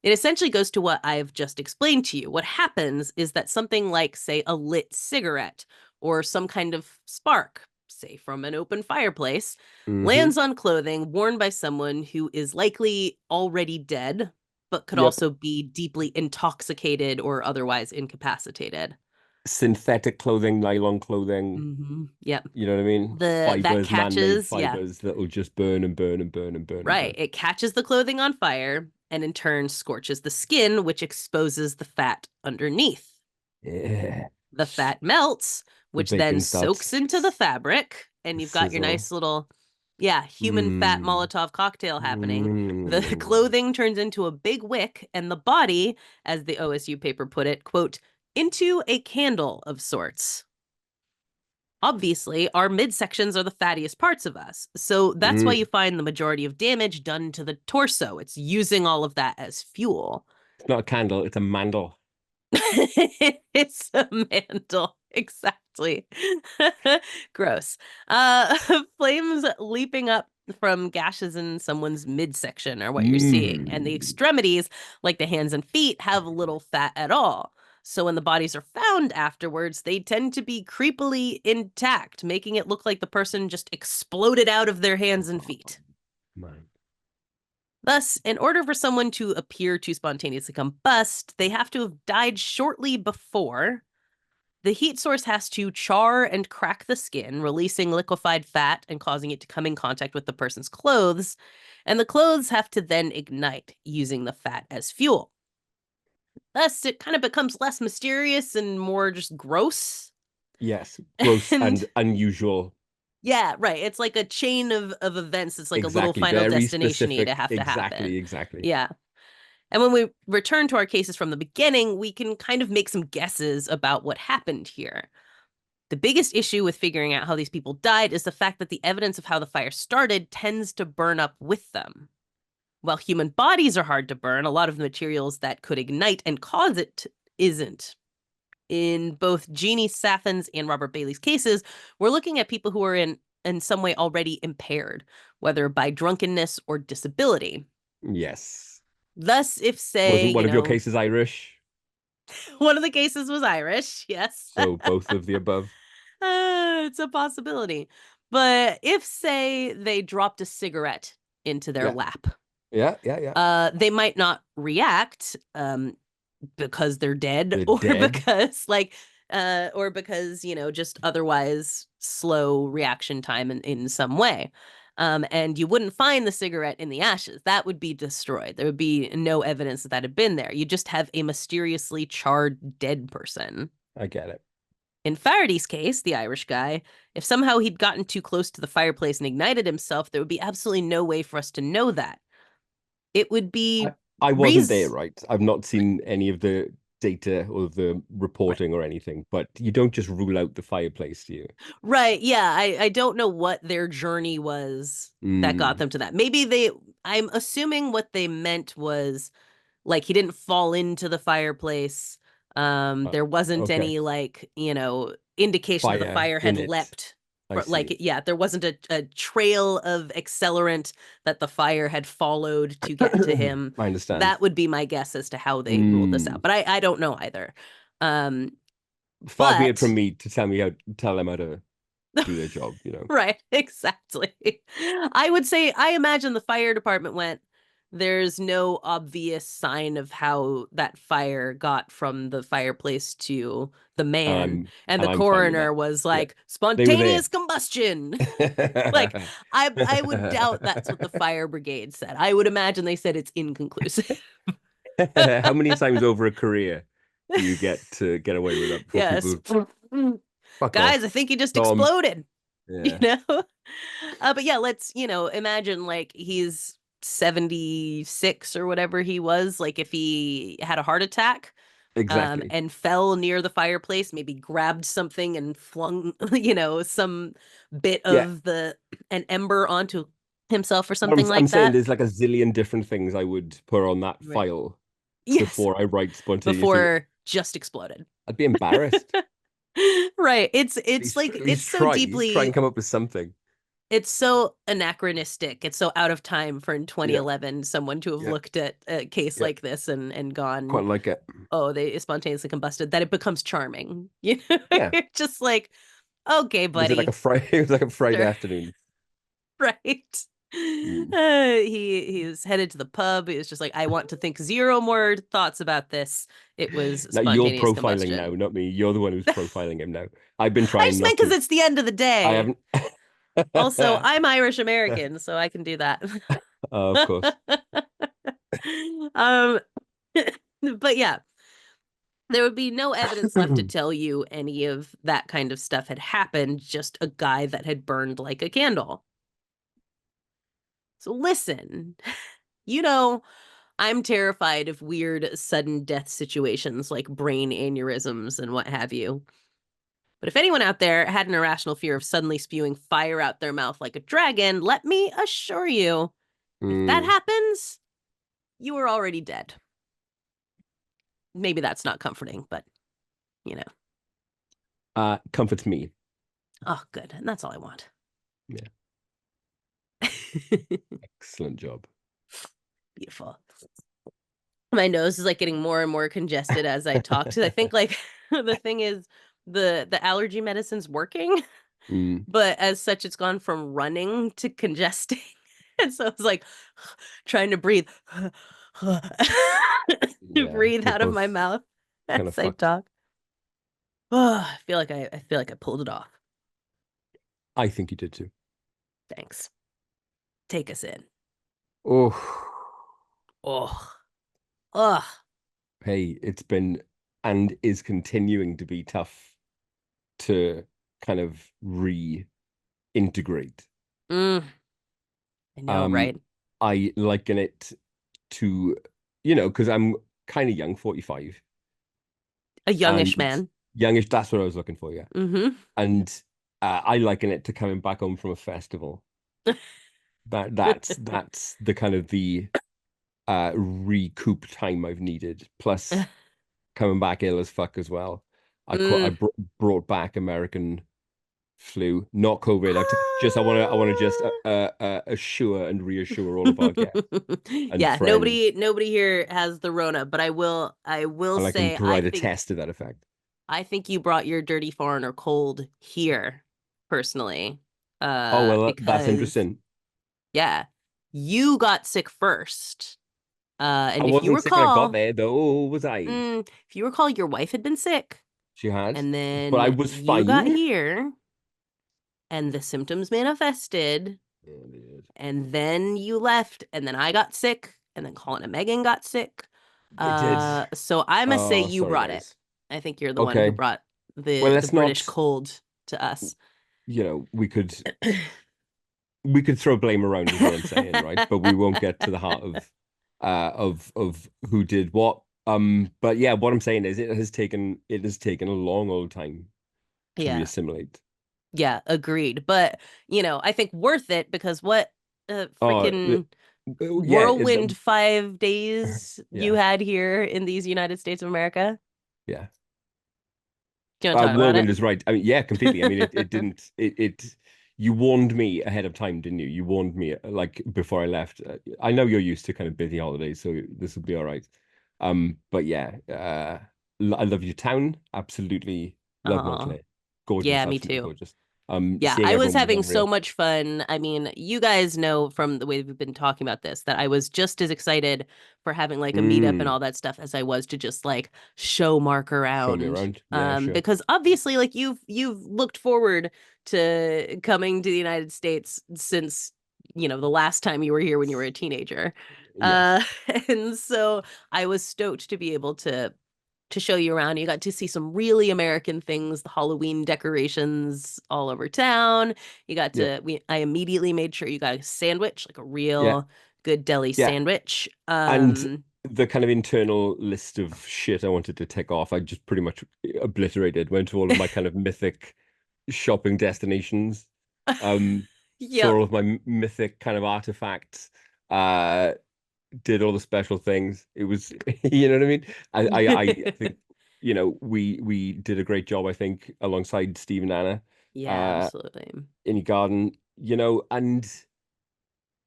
It essentially goes to what I've just explained to you. What happens is that something like, say, a lit cigarette or some kind of spark, say from an open fireplace,
Mm-hmm.
lands on clothing worn by someone who is likely already dead, but could
Yep.
also be deeply intoxicated or otherwise incapacitated.
Synthetic clothing, nylon clothing,
Yep.
you know what I mean?
That
Fibers, man-made
catches, yeah,
fibers that will just burn and burn and burn and burn and
right.
burn.
It catches the clothing on fire and in turn scorches the skin, which exposes the fat underneath.
Yeah.
The fat melts,
The
which then
bacon
soaks
starts
into the fabric, and
to
you've got your
sizzle.
nice little, yeah, human fat
Mm.
Molotov cocktail happening. The
Mm.
clothing turns into a big wick, and the body, as the OSU paper put it, quote, into a candle of sorts. Obviously, our midsections are the fattiest parts of us. So that's why you
Mm.
find the majority of damage done to the torso. It's using all of that as fuel.
It's not a candle, it's a mandel.
It's a mantle. Exactly. Gross. Flames leaping up from gashes in someone's midsection are what you're seeing. And the
Mm.
extremities, like the hands and feet, have little fat at all. So when the bodies are found afterwards, they tend to be creepily intact, making it look like the person just exploded out of their hands and
Oh,
feet.
man.
Thus, in order for someone to appear to spontaneously combust, they have to have died shortly before. The heat source has to char and crack the skin, releasing liquefied fat and causing it to come in contact with the person's clothes. And the clothes have to then ignite, using the fat as fuel. Thus, it kind of becomes less mysterious and more just gross.
Yes, gross and
And
unusual.
yeah, right. It's like a chain of events. It's like a little
Exactly.
final
Very
destination-y to
specific.
have to
Exactly,
happen.
exactly.
Yeah. And when we return to our cases from the beginning, we can kind of make some guesses about what happened here. The biggest issue with figuring out how these people died is the fact that the evidence of how the fire started tends to burn up with them. While human bodies are hard to burn, a lot of the materials that could ignite and cause it isn't. In both Jeannie Saffin's and Robert Bailey's cases, we're looking at people who are in some way already impaired, whether by drunkenness or disability.
Yes.
Thus, if say,
Wasn't one of your cases Irish?
One of the cases was Irish. Yes.
So both of the above.
It's a possibility. But if, say, they dropped a cigarette into their
Yeah.
lap,
Yeah. Yeah. Yeah.
they might not react because they're dead
They're dead.
or because, just otherwise slow reaction time in some way. And you wouldn't find the cigarette in the ashes. That would be destroyed. There would be no evidence that had been there. You just have a mysteriously charred dead person.
I get it.
In Faraday's case, the Irish guy, if somehow he'd gotten too close to the fireplace and ignited himself, there would be absolutely no way for us to know that. It would
I,
be
I wasn't there,
reason.
right? I've not seen any of the data or the
Right.
reporting or anything, but you don't just rule out the fireplace, do you?
Right. Yeah. I don't know what their journey was that got
Mm.
them to that. I'm assuming what they meant was like he didn't fall into the fireplace.
Uh,
There wasn't
okay.
any indication that the
Fire
fire
in
had
it.
leapt.
I see.
Yeah, there wasn't a trail of accelerant that the fire had followed to get to
I
him.
understand.
That would be my guess as to how they ruled this out.
Mm.
But I don't know either. Um,
Far be it from
but
me to tell them how to do their job, you know.
right, exactly. I would say, I imagine the fire department went, there's no obvious sign of how that fire got from the fireplace to the
And
man.
I'm
And the
and I'm fine with
coroner
that.
was
Yeah.
like,
They were there.
spontaneous combustion. Like, I would doubt that's what the fire brigade said. I would imagine they said it's inconclusive.
How many times over a career do you get to get away with that before
Yes.
people fuck
Guys, I
off?
think he just
Tom.
exploded. you
Yeah,
know but yeah, let's imagine like he's 76 or whatever he was, like if he had a heart attack
exactly.
and fell near the fireplace, maybe grabbed something and flung some bit
Yeah.
of the an ember onto himself or
But I'm
something
I'm
like
saying
that.
there's like a zillion different things I would put on that
Right.
file
Yes.
before I write spontaneously.
Before just exploded.
I'd be embarrassed.
Right, it's
At
like it's
least
so
try and
deeply,
come up with something.
it's so anachronistic. It's so out of time for in
Yeah,
2011 someone to have
yeah,
looked at a case
yeah.
like this and
Quite
gone,
like it.
"Oh, they spontaneously combusted," that it becomes charming. You know,
Yeah.
you're just like, "Okay,
Was it like a
buddy,
Friday? It was like a Friday
sure,
afternoon.
right."
Mm.
He was headed to the pub. He was just like, "I want to think zero more thoughts about this." It was
Now you're
spontaneous
profiling now,
combustion.
not me. You're the one who's profiling him now. I've been
I
trying
just
not
meant because
to.
it's the end of the
I
day.
haven't.
Also, I'm Irish American, so I can do that.
Of course.
um, but yeah, there would be no evidence left to tell you any of that kind of stuff had happened, just a guy that had burned like a candle. So listen, you know, I'm terrified of weird sudden death situations like brain aneurysms and what have you. But if anyone out there had an irrational fear of suddenly spewing fire out their mouth like a dragon, let me assure you, if that
Mm.
happens, you are already dead. Maybe that's not comforting, but you know.
Comforts me.
Oh, good. And that's all I want.
Yeah. Excellent job.
Beautiful. My nose is like getting more and more congested as I talk. Because I think like the thing is the allergy medicine's working,
Mm.
but as such, it's gone from running to congesting. And so it's like trying to breathe. To
Yeah,
breathe
we're
out of my
both
mouth
kind of
as I
fucked.
talk. Oh, I feel like I pulled it off.
I think you did too.
Thanks. Take us in.
Oh,
Oh, ugh.
hey, it's been and is continuing to be tough to kind of reintegrate.
Mm, I know,
Um,
right?
I liken it to, because I'm kind of young, 45,
A youngish
and
man.
youngish, that's what I was looking for, yeah.
Mm-hmm.
And I liken it to coming back home from a festival. That's the kind of the recoup time I've needed. Plus coming back ill as fuck as well. I
Mm,
brought back American Flu, not COVID. I want to just assure and reassure all of our guests and
Yeah,
friends,
nobody here has the Rona, but I will
and I can
say I
provide a
think
test to that effect.
I think you brought your dirty foreigner cold here, personally.
Oh well, that's
Because
interesting.
yeah, you got sick first.
I
And if you
wasn't sick when I got
recall,
there, though, was I?
if you recall, your wife had been sick,
She had,
and
but I
then
was
you got
fine.
here, and the symptoms manifested,
Yeah, they did.
and then you left, and then I got sick, and then Colin and Megan got sick.
They did.
So I must say
Oh,
you
sorry,
brought it.
guys.
I think you're the one who
Okay.
brought
Well,
the
let's
British
not,
cold to us.
we could throw blame around is what I'm saying, right? But we won't get to the heart of who did what. But yeah, what I'm saying is it has taken a long old time to
Yeah.
reassimilate.
Yeah, agreed. But, I think worth it because what
Oh,
freaking
yeah,
whirlwind 5 days you
yeah,
had here in these United States of America.
yeah.
Do you want to talk about
Whirlwind is right. I mean, yeah, completely. I mean, it
it?
didn't. You warned me ahead of time, didn't you? You warned me like before I left. I know you're used to kind of busy holidays, so this will be all right. But yeah, I love your town. Absolutely love
Oh,
Montclair.
yeah,
Gorgeous,
me
absolutely
too.
gorgeous.
Yeah,
Seeing
I was
everyone was
having so
unreal.
much fun. I mean, you guys know from the way we've been talking about this that I was just as excited for having like a meetup and
Mm,
all that stuff as I was to just like show Mark
show me
around.
around. Yeah, sure.
Because obviously like you've looked forward to coming to the United States since, the last time you were here when you were a teenager.
Yes.
Uh and so I was stoked to be able to show you around. You got to see some really American things, the Halloween decorations all over town. You got
Yeah.
to I immediately made sure you got a sandwich, like a
Yeah.
real good deli
Yeah.
sandwich.
And the kind of internal list of shit I wanted to tick off, I just pretty much obliterated. Went to all of my kind of mythic shopping destinations. Saw
Yep.
all of my mythic kind of artifacts. Uh, did all the special things. It was, you know what I mean? I think, we did a great job, I think, alongside Steve and Anna,
Yeah,
uh,
absolutely.
in your garden, and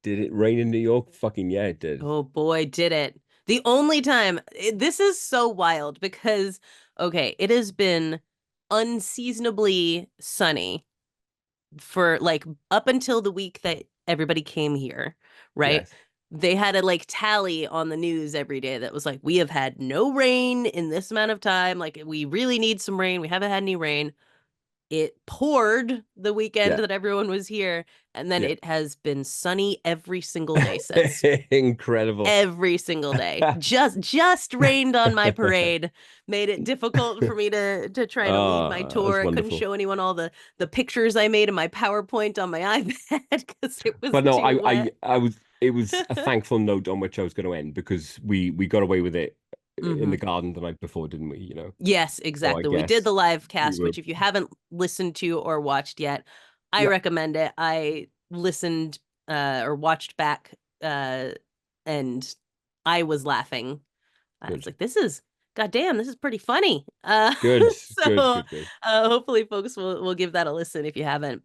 did it rain in New York? Fucking yeah, it did.
Oh boy, did it. The only time this is so wild because okay, it has been unseasonably sunny for like up until the week that everybody came here, right?
Yes.
They had a like tally on the news every day that was like, we have had no rain in this amount of time. Like, we really need some rain. We haven't had any rain. It poured the weekend
Yeah.
that everyone was here, and then
Yeah.
it has been sunny every single day since.
Incredible.
Every single day. Just rained on my parade, made it difficult for me to try to lead my
Oh, that's
tour. I couldn't
wonderful.
show anyone all the pictures I made in my PowerPoint on my iPad because it was
But no,
too
I,
wet.
I, I was. It was a thankful note on which I was going to end because we got away with it in the
Hmm.
garden the night before, didn't we?
Yes,
So I
exactly. We did
guess
the live
we
cast,
were.
which if you haven't listened to or watched yet, I
Yep.
recommend it. I listened or watched back and I was laughing. I was
Good.
like, this is goddamn, this is pretty funny.
Good. Good.
So
Good. Good.
hopefully folks will give that a listen if you haven't.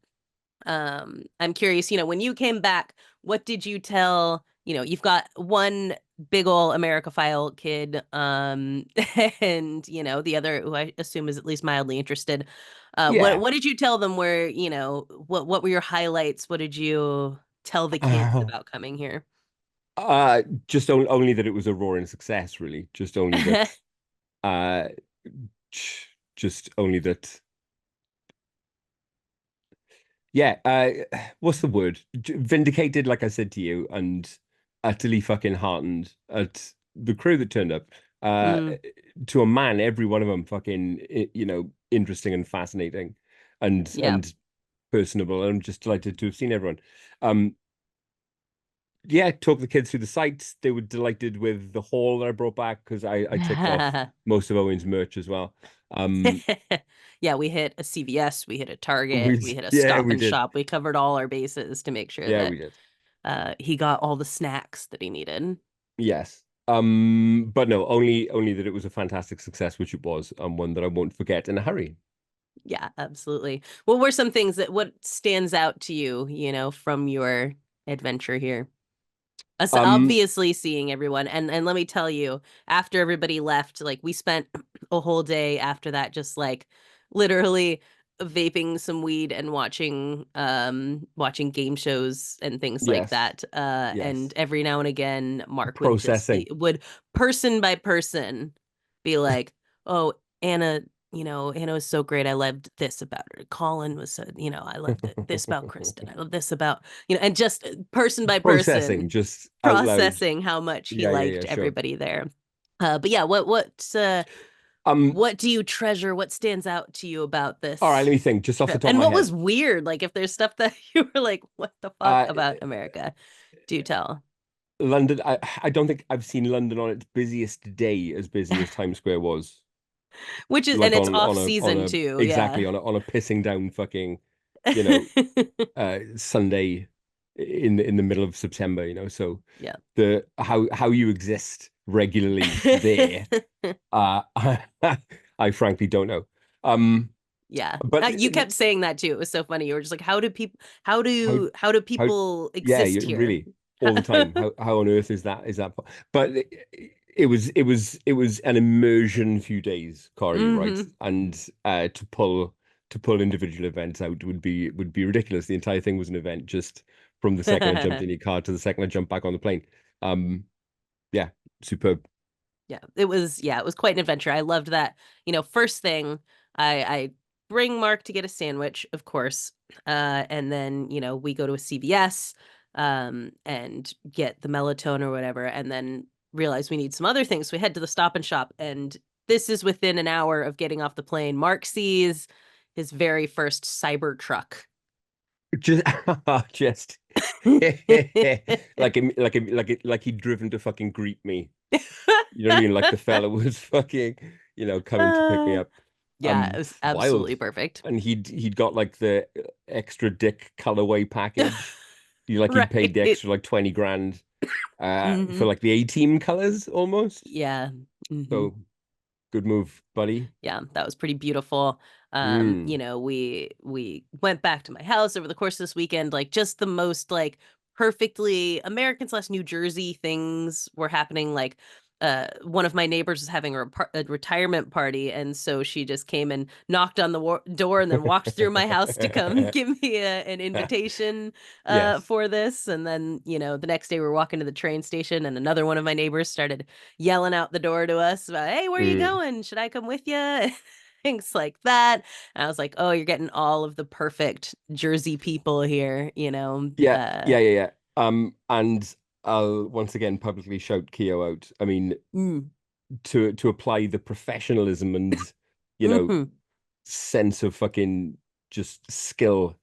I'm curious, when you came back, what did you tell, you've got one big ol' Americophile kid, and the other who I assume is at least mildly interested. What
Yeah.
what did you tell them where, what were your highlights? What did you tell the kids
Uh,
about coming here?
just only that it was a roaring success, really. Just only that. Uh, just only that. Yeah, what's the word? Vindicated, like I said to you, and utterly fucking heartened at the crew that turned up. Uh,
Mm,
to a man, every one of them fucking, interesting and fascinating, and
yeah.
and personable. And I'm just delighted to have seen everyone. Um, yeah, took the kids through the sites. They were delighted with the haul that I brought back because I ticked off most of Owen's merch as well. Um,
Yeah, we hit a CVS, we hit a Target,
we
we hit a
yeah,
Stop
we
and
did.
Shop. We covered all our bases to make sure
Yeah,
that
we did.
he got all the snacks that he needed.
Yes. But no, only that it was a fantastic success, which it was, and one that I won't forget in a hurry.
Yeah, absolutely. What were some things what stands out to you, from your adventure here? Us
Um,
obviously seeing everyone, and let me tell you, after everybody left, like we spent a whole day after that just like literally vaping some weed and watching game shows and things like
yes,
that. And
yes.
every now and again Mark would just
Processing.
be would person by person be like, "Oh, Anna, Anna was so great. I loved this about her. Colin was so, I loved this about Kristen. I love this about, and just person by
Processing,
person
just out loud.
processing how much he
Yeah, yeah,
liked
yeah, sure.
everybody there. But yeah,
Um,
what do you treasure? What stands out to you about
all right,
this
let me think, just off the
trip?
top of
And
my
what was
head.
weird? Like if there's stuff that you were like, what the fuck
Uh,
about America? Do tell.
London, I don't think I've seen London on its busiest day as busy as Times Square was.
Which is, and
Like
it's
on
off
on
season
a
too, yeah.
exactly on a pissing down fucking, you know, Sunday in the middle of September, so
Yeah.
the how you exist regularly there, I frankly don't know.
Yeah.
But
You kept saying that too. It was so funny. You were just like, how do people
how
how do
how
people
yeah,
exist here?
really all the time. How on earth is that? But it was an immersion few days, Corri, right?
Hmm.
And to pull individual events out would be ridiculous. The entire thing was an event just from the second I jumped in your car to the second I jumped back on the plane. Um, yeah, superb.
Yeah, it was quite an adventure. I loved that. First thing, I bring Mark to get a sandwich, of course. And then, we go to a CVS and get the melatonin or whatever, and then realize we need some other things. So we head to the Stop and Shop, and this is within an hour of getting off the plane. Mark sees his very first cyber truck.
Just just like he'd driven to fucking greet me. You know what I mean? Like the fella was fucking, coming to pick me
Uh,
up.
yeah, it was
Wild.
absolutely perfect.
And he'd got like the extra dick colorway package. He'd paid the
Right.
extra like 20 grand for
Hmm.
like the A-team colors almost.
Yeah. Hmm.
So good move, buddy.
Yeah, that was pretty beautiful.
Mm.
We went back to my house over the course of this weekend, like just the most like perfectly American slash New Jersey things were happening. Like one of my neighbors was having a retirement party, and so she just came and knocked on the door and then walked through my house to come give me an invitation
Yes.
for this. And then, the next day we were walking to the train station, and another one of my neighbors started yelling out the door to us about, "Hey, where are you
Mm.
going? Should I come with you?" Things like that. And I was like, "Oh, you're getting all of the perfect Jersey people here, you know."
Yeah, yeah, yeah, yeah. And I'll once again publicly shout Keo out. I mean,
Mm,
to apply the professionalism and you know
mhm.
sense of fucking just skill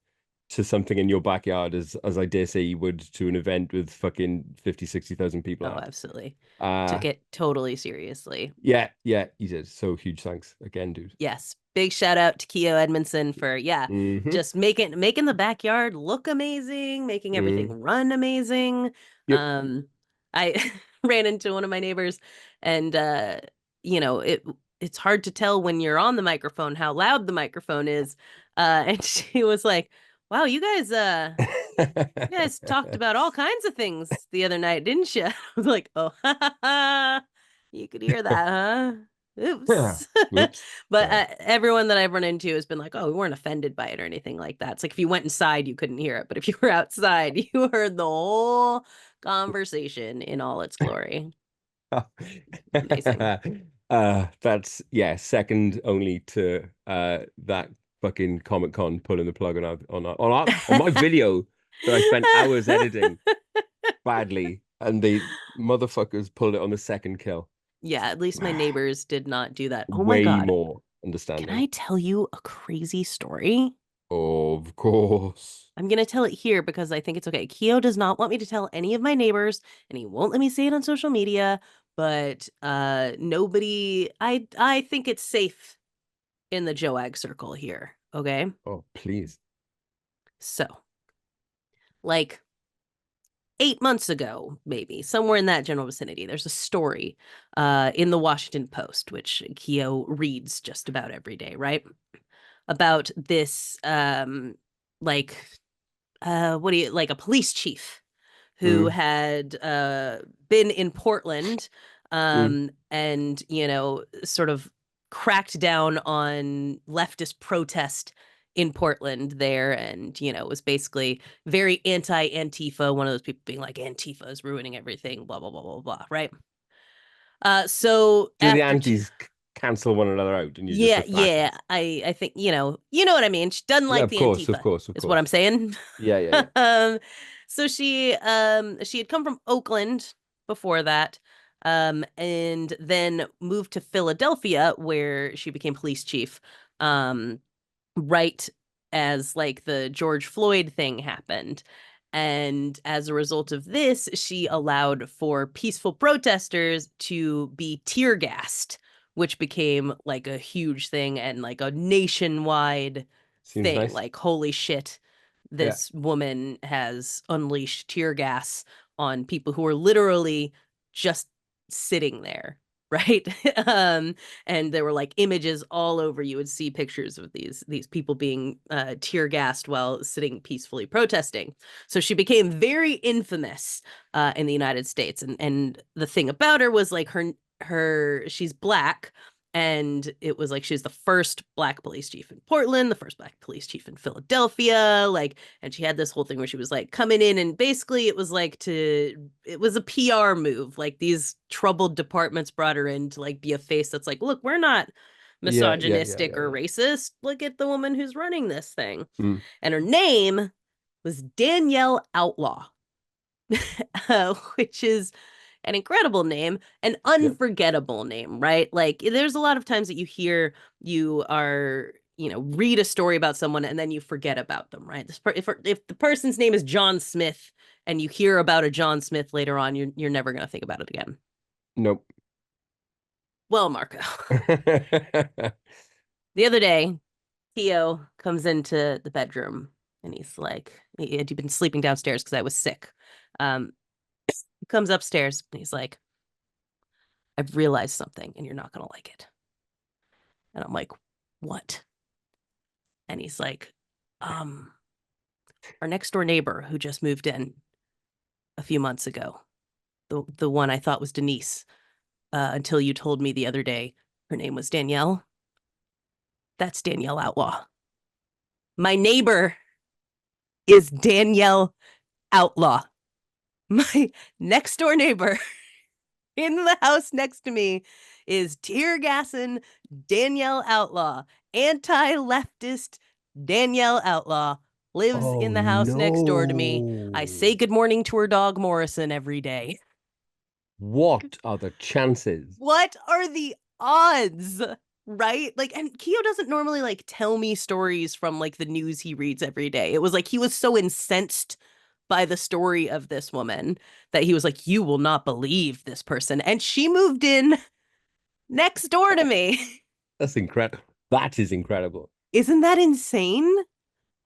to something in your backyard as I dare say you would to an event with fucking 50, 60,000 people
Oh,
at.
absolutely.
Uh
Took it totally seriously.
yeah, yeah, he did. So huge thanks again, dude.
Yes. Big shout out to Keo Edmondson for, yeah,
Mm-hmm.
just making the backyard look amazing, making everything
Mm.
run amazing.
Yep.
I ran into one of my neighbors, and you know, it's hard to tell when you're on the microphone how loud the microphone is. And she was like, "Wow, you guys talked about all kinds of things the other night, didn't you?" I was like, "Oh, you could hear that, huh? Oops."
Oops.
But
Yeah.
everyone that I've run into has been like, "Oh, we weren't offended by it or anything like that." It's like if you went inside, you couldn't hear it, but if you were outside, you heard the whole conversation in all its glory. Amazing.
That's yeah, second only to that fucking Comic Con pulling the plug on my video that I spent hours editing badly, and the motherfuckers pulled it on the second kill.
Yeah, at least my neighbors did not do that. Oh my
Way
God.
more
Can
understanding.
I tell you a crazy story?
Of course.
I'm going to tell it here because I think it's okay. Keo does not want me to tell any of my neighbors, and he won't let me say it on social media, but nobody I think it's safe in the JoAG circle here, okay?
Oh, please.
So, like 8 months ago, maybe somewhere in that general vicinity, there's a story in the Washington Post, which Keo reads just about every day, right? about this like what do you like a police chief who
Mm,
had been in Portland
mm.
and, sort of cracked down on leftist protest in Portland there and, was basically very anti Antifa, one of those people being like, Antifa is ruining everything, blah, blah, blah, blah, blah, right? So
Do the
after
antis cancel one another out and you're just
yeah,
the
yeah.
fractals?
I think you know what I mean. She doesn't
Yeah,
like
of
the
course, of
Antifa,
course, of
is what I'm
course.
saying.
Yeah, yeah, yeah.
um, so she had come from Oakland before that, and then moved to Philadelphia where she became police chief. Um, right as like the George Floyd thing happened. And as a result of this, she allowed for peaceful protesters to be tear gassed, which became like a huge thing and like a nationwide
Seems
thing.
nice.
Like, holy shit,
Yeah.
this woman has unleashed tear gas on people who are literally just sitting there, right? And there were like images all over. You would see pictures of these people being tear gassed while sitting peacefully protesting. So she became very infamous in the United States. And the thing about her was like her she's black, and it was like she was the first black police chief in Portland, the first black police chief in Philadelphia, like, and she had this whole thing where she was like coming in, and basically it was like it was a PR move. Like, these troubled departments brought her in to like be a face that's like, look, we're not
Yeah, yeah, yeah,
misogynistic
yeah,
or
yeah.
racist. Look at the woman who's running this thing.
Mm.
And her name was Danielle Outlaw, which is an incredible name, an
Yeah.
unforgettable name, right? Like, there's a lot of times that read a story about someone and then you forget about them, right? If the person's name is John Smith and you hear about a John Smith later on, you're never going to think about it again.
Nope.
Well, Marco, the other day, Theo comes into the bedroom and he's like, he'd been sleeping downstairs because I was sick. He comes upstairs and he's like, I've realized something and you're not going to like it. And I'm like, what? And he's like, um, our next door neighbor who just moved in a few months ago, the one I thought was Denise, until you told me the other day her name was Danielle. That's Danielle Outlaw. My neighbor is Danielle Outlaw. My next door neighbor in the house next to me is tear gassing Danielle Outlaw, anti leftist Danielle Outlaw, lives
Oh
in the house next door to me. I say
no.
good morning to her dog Morrison every day.
What are the chances?
What are the odds? Right? Like, and Keo doesn't normally like tell me stories from like the news he reads every day. It was like he was so incensed by the story of this woman that he was like, you will not believe this person. And she moved in next door to me.
That's incredible. That is incredible.
Isn't that insane?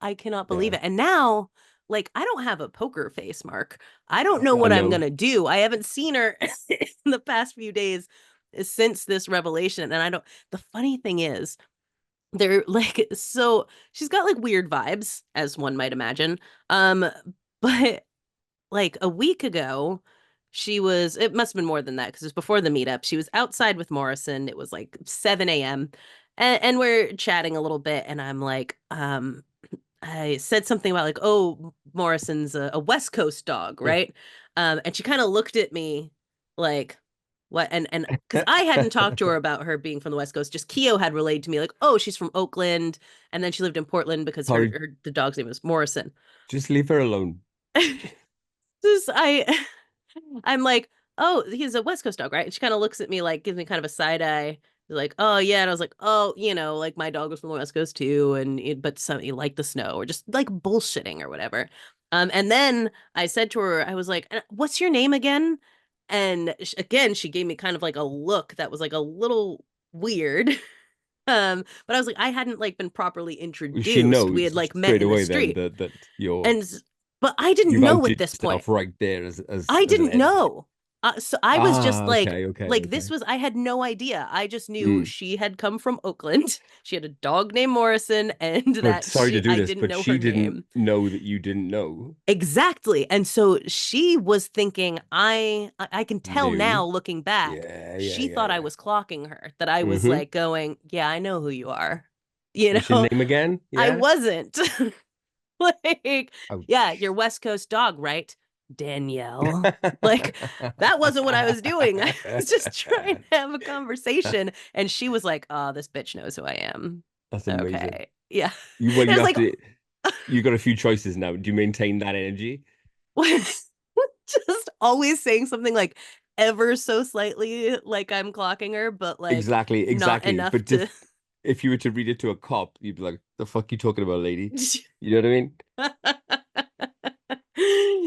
I cannot believe
Yeah.
it. And now, like, I don't have a poker face, Mark. I don't know
I
what I'm
know.
going to do. I haven't seen her in the past few days since this revelation. And I don't, the funny thing is, they're like, so she's got like weird vibes, as one might imagine. But like a week ago, it must have been more than that because it was before the meetup. She was outside with Morrison. It was like 7 a.m. And we're chatting a little bit. And I'm like, I said something about like, oh, Morrison's a West Coast dog, right? And she kind of looked at me like, what? And because I hadn't talked to her about her being from the West Coast, just Keo had relayed to me like, oh, she's from Oakland, and then she lived in Portland because
Sorry,
the dog's name was Morrison.
just leave her alone.
Just I'm like, oh, he's a West Coast dog, right? And she kind of looks at me like, gives me kind of a side eye. Like, oh yeah, and I was like, oh, like my dog was from the West Coast too, but some he liked the snow, or just like bullshitting or whatever. And then I said to her, I was like, what's your name again? And again, she gave me kind of like a look that was like a little weird. But I was like, I hadn't like been properly
She
introduced. We had
knows
like met
straight
in the
away then
street,
that
and but I didn't
you've
know at
outed
this point.
yourself right there as
I
as an
didn't
enemy.
know. So I was just
Ah, okay, okay,
this
okay.
was, I had no idea. I just knew
Mm.
she had come from Oakland. She had a dog named Morrison, and
But
that
sorry to do
I
this,
didn't
but
know her
she didn't
name.
know that you didn't know.
Exactly. And so she was thinking, I can tell now
Knew.
looking back,
Yeah, yeah,
she
yeah,
thought I
yeah.
was clocking her, that I was
Mm-hmm.
like going, yeah, I know who you are. You
What's your
know,
name again?
I
Yeah.
wasn't. Like, yeah,
Ouch.
you're West Coast dog, right? Danielle. Like, that wasn't what I was doing. I was just trying to have a conversation. And she was like, oh, this bitch knows who I am.
That's amazing.
Okay. Yeah.
You well,
It
you
was
have
like,
to. You got a few choices now. Do you maintain that energy?
just always saying something like ever so slightly like I'm clocking her, but like
Exactly,
not
exactly.
enough
But
to.
just if you were to read it to a cop, you'd be like, "The fuck you talking about, lady?" You know what I mean?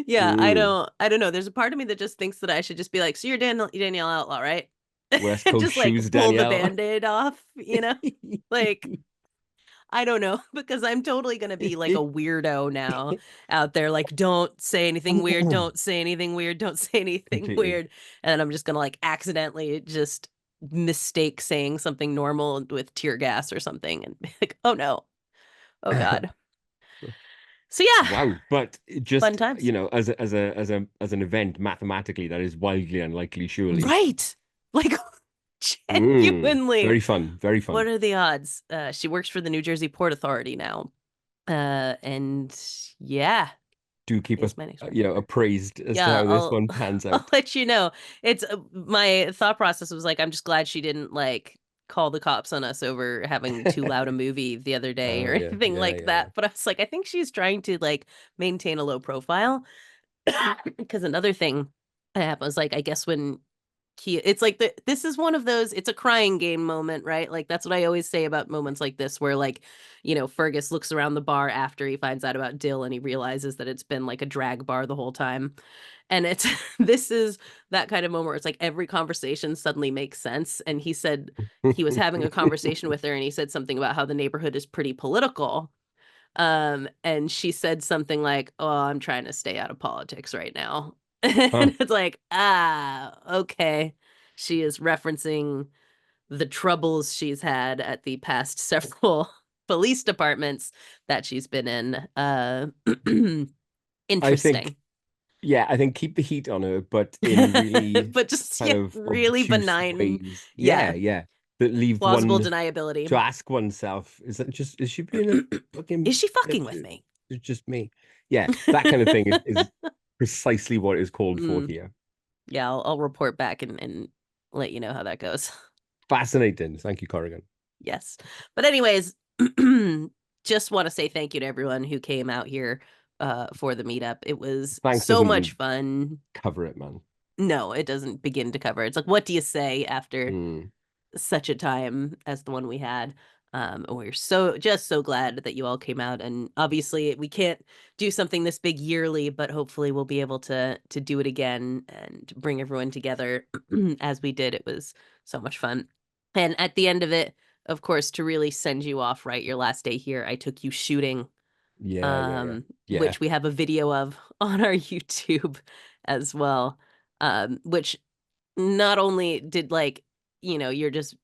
Yeah,
Mm.
I don't know. There's a part of me that just thinks that I should just be like, so you're Danielle Outlaw, right?
West Coast
Just like
shoes,
pull the
Danielle.
band-aid off, you know? Like, I don't know, because I'm totally gonna be like a weirdo now out there, like, don't say anything weird, don't say anything weird, don't say anything
Completely.
weird. And I'm just gonna like accidentally just mistake saying something normal with tear gas or something and be like, oh no, oh God. So yeah,
Wow, but it
fun
just,
times.
as an event mathematically, that is wildly unlikely, surely.
Right. Like
Mm.
genuinely.
Very fun, very
What
fun.
are the odds? She works for the New Jersey Port Authority now. And yeah,
Do keep us,
is my next door.
appraised as to
Yeah,
how this one pans
I'll
out.
let you know. It's my thought process was like, I'm just glad she didn't like call the cops on us over having too loud a movie the other day
Oh
or
yeah,
anything
yeah,
like
yeah, yeah.
that. But I was like, I think she's trying to like maintain a low profile. Because another thing that happened was like, I guess when it's like this is one of those, it's a crying game moment, right? Like that's what I always say about moments like this where like, Fergus looks around the bar after he finds out about Dill and he realizes that it's been like a drag bar the whole time. And it's this is that kind of moment where it's like every conversation suddenly makes sense. And he said he was having a conversation with her and he said something about how the neighborhood is pretty political. And she said something like, "Oh, I'm trying to stay out of politics right now."
Huh.
And it's like, ah, okay. She is referencing the troubles she's had at the past several police departments that she's been in.
I think,
Interesting.
yeah, I think keep the heat on her, but in really
But just
kind
yeah,
of
really
obtuse
benign.
ways. Yeah,
Yeah,
yeah. That leave
plausible
one to
deniability.
ask oneself, is she being a
Is
fucking
she fucking with
bitch?
me?
It's just me. Yeah, that kind of thing is precisely what is called for
Mm,
here.
yeah, I'll report back and let you know how that goes.
Fascinating. Thank you, Corrigan.
Yes. But anyways, just want to say thank you to everyone who came out here for the meetup. It was
Thanks
so
doesn't
much
even
fun.
cover it, man.
No, it doesn't begin to cover. It's like, what do you say after
Mm.
such a time as the one we had? And we're so glad that you all came out. And obviously, we can't do something this big yearly, but hopefully, we'll be able to do it again and bring everyone together as we did. It was so much fun. And at the end of it, of course, to really send you off right your last day here, I took you shooting,
Yeah, yeah, yeah. Yeah.
which we have a video of on our YouTube as well. Which not only did like, you're just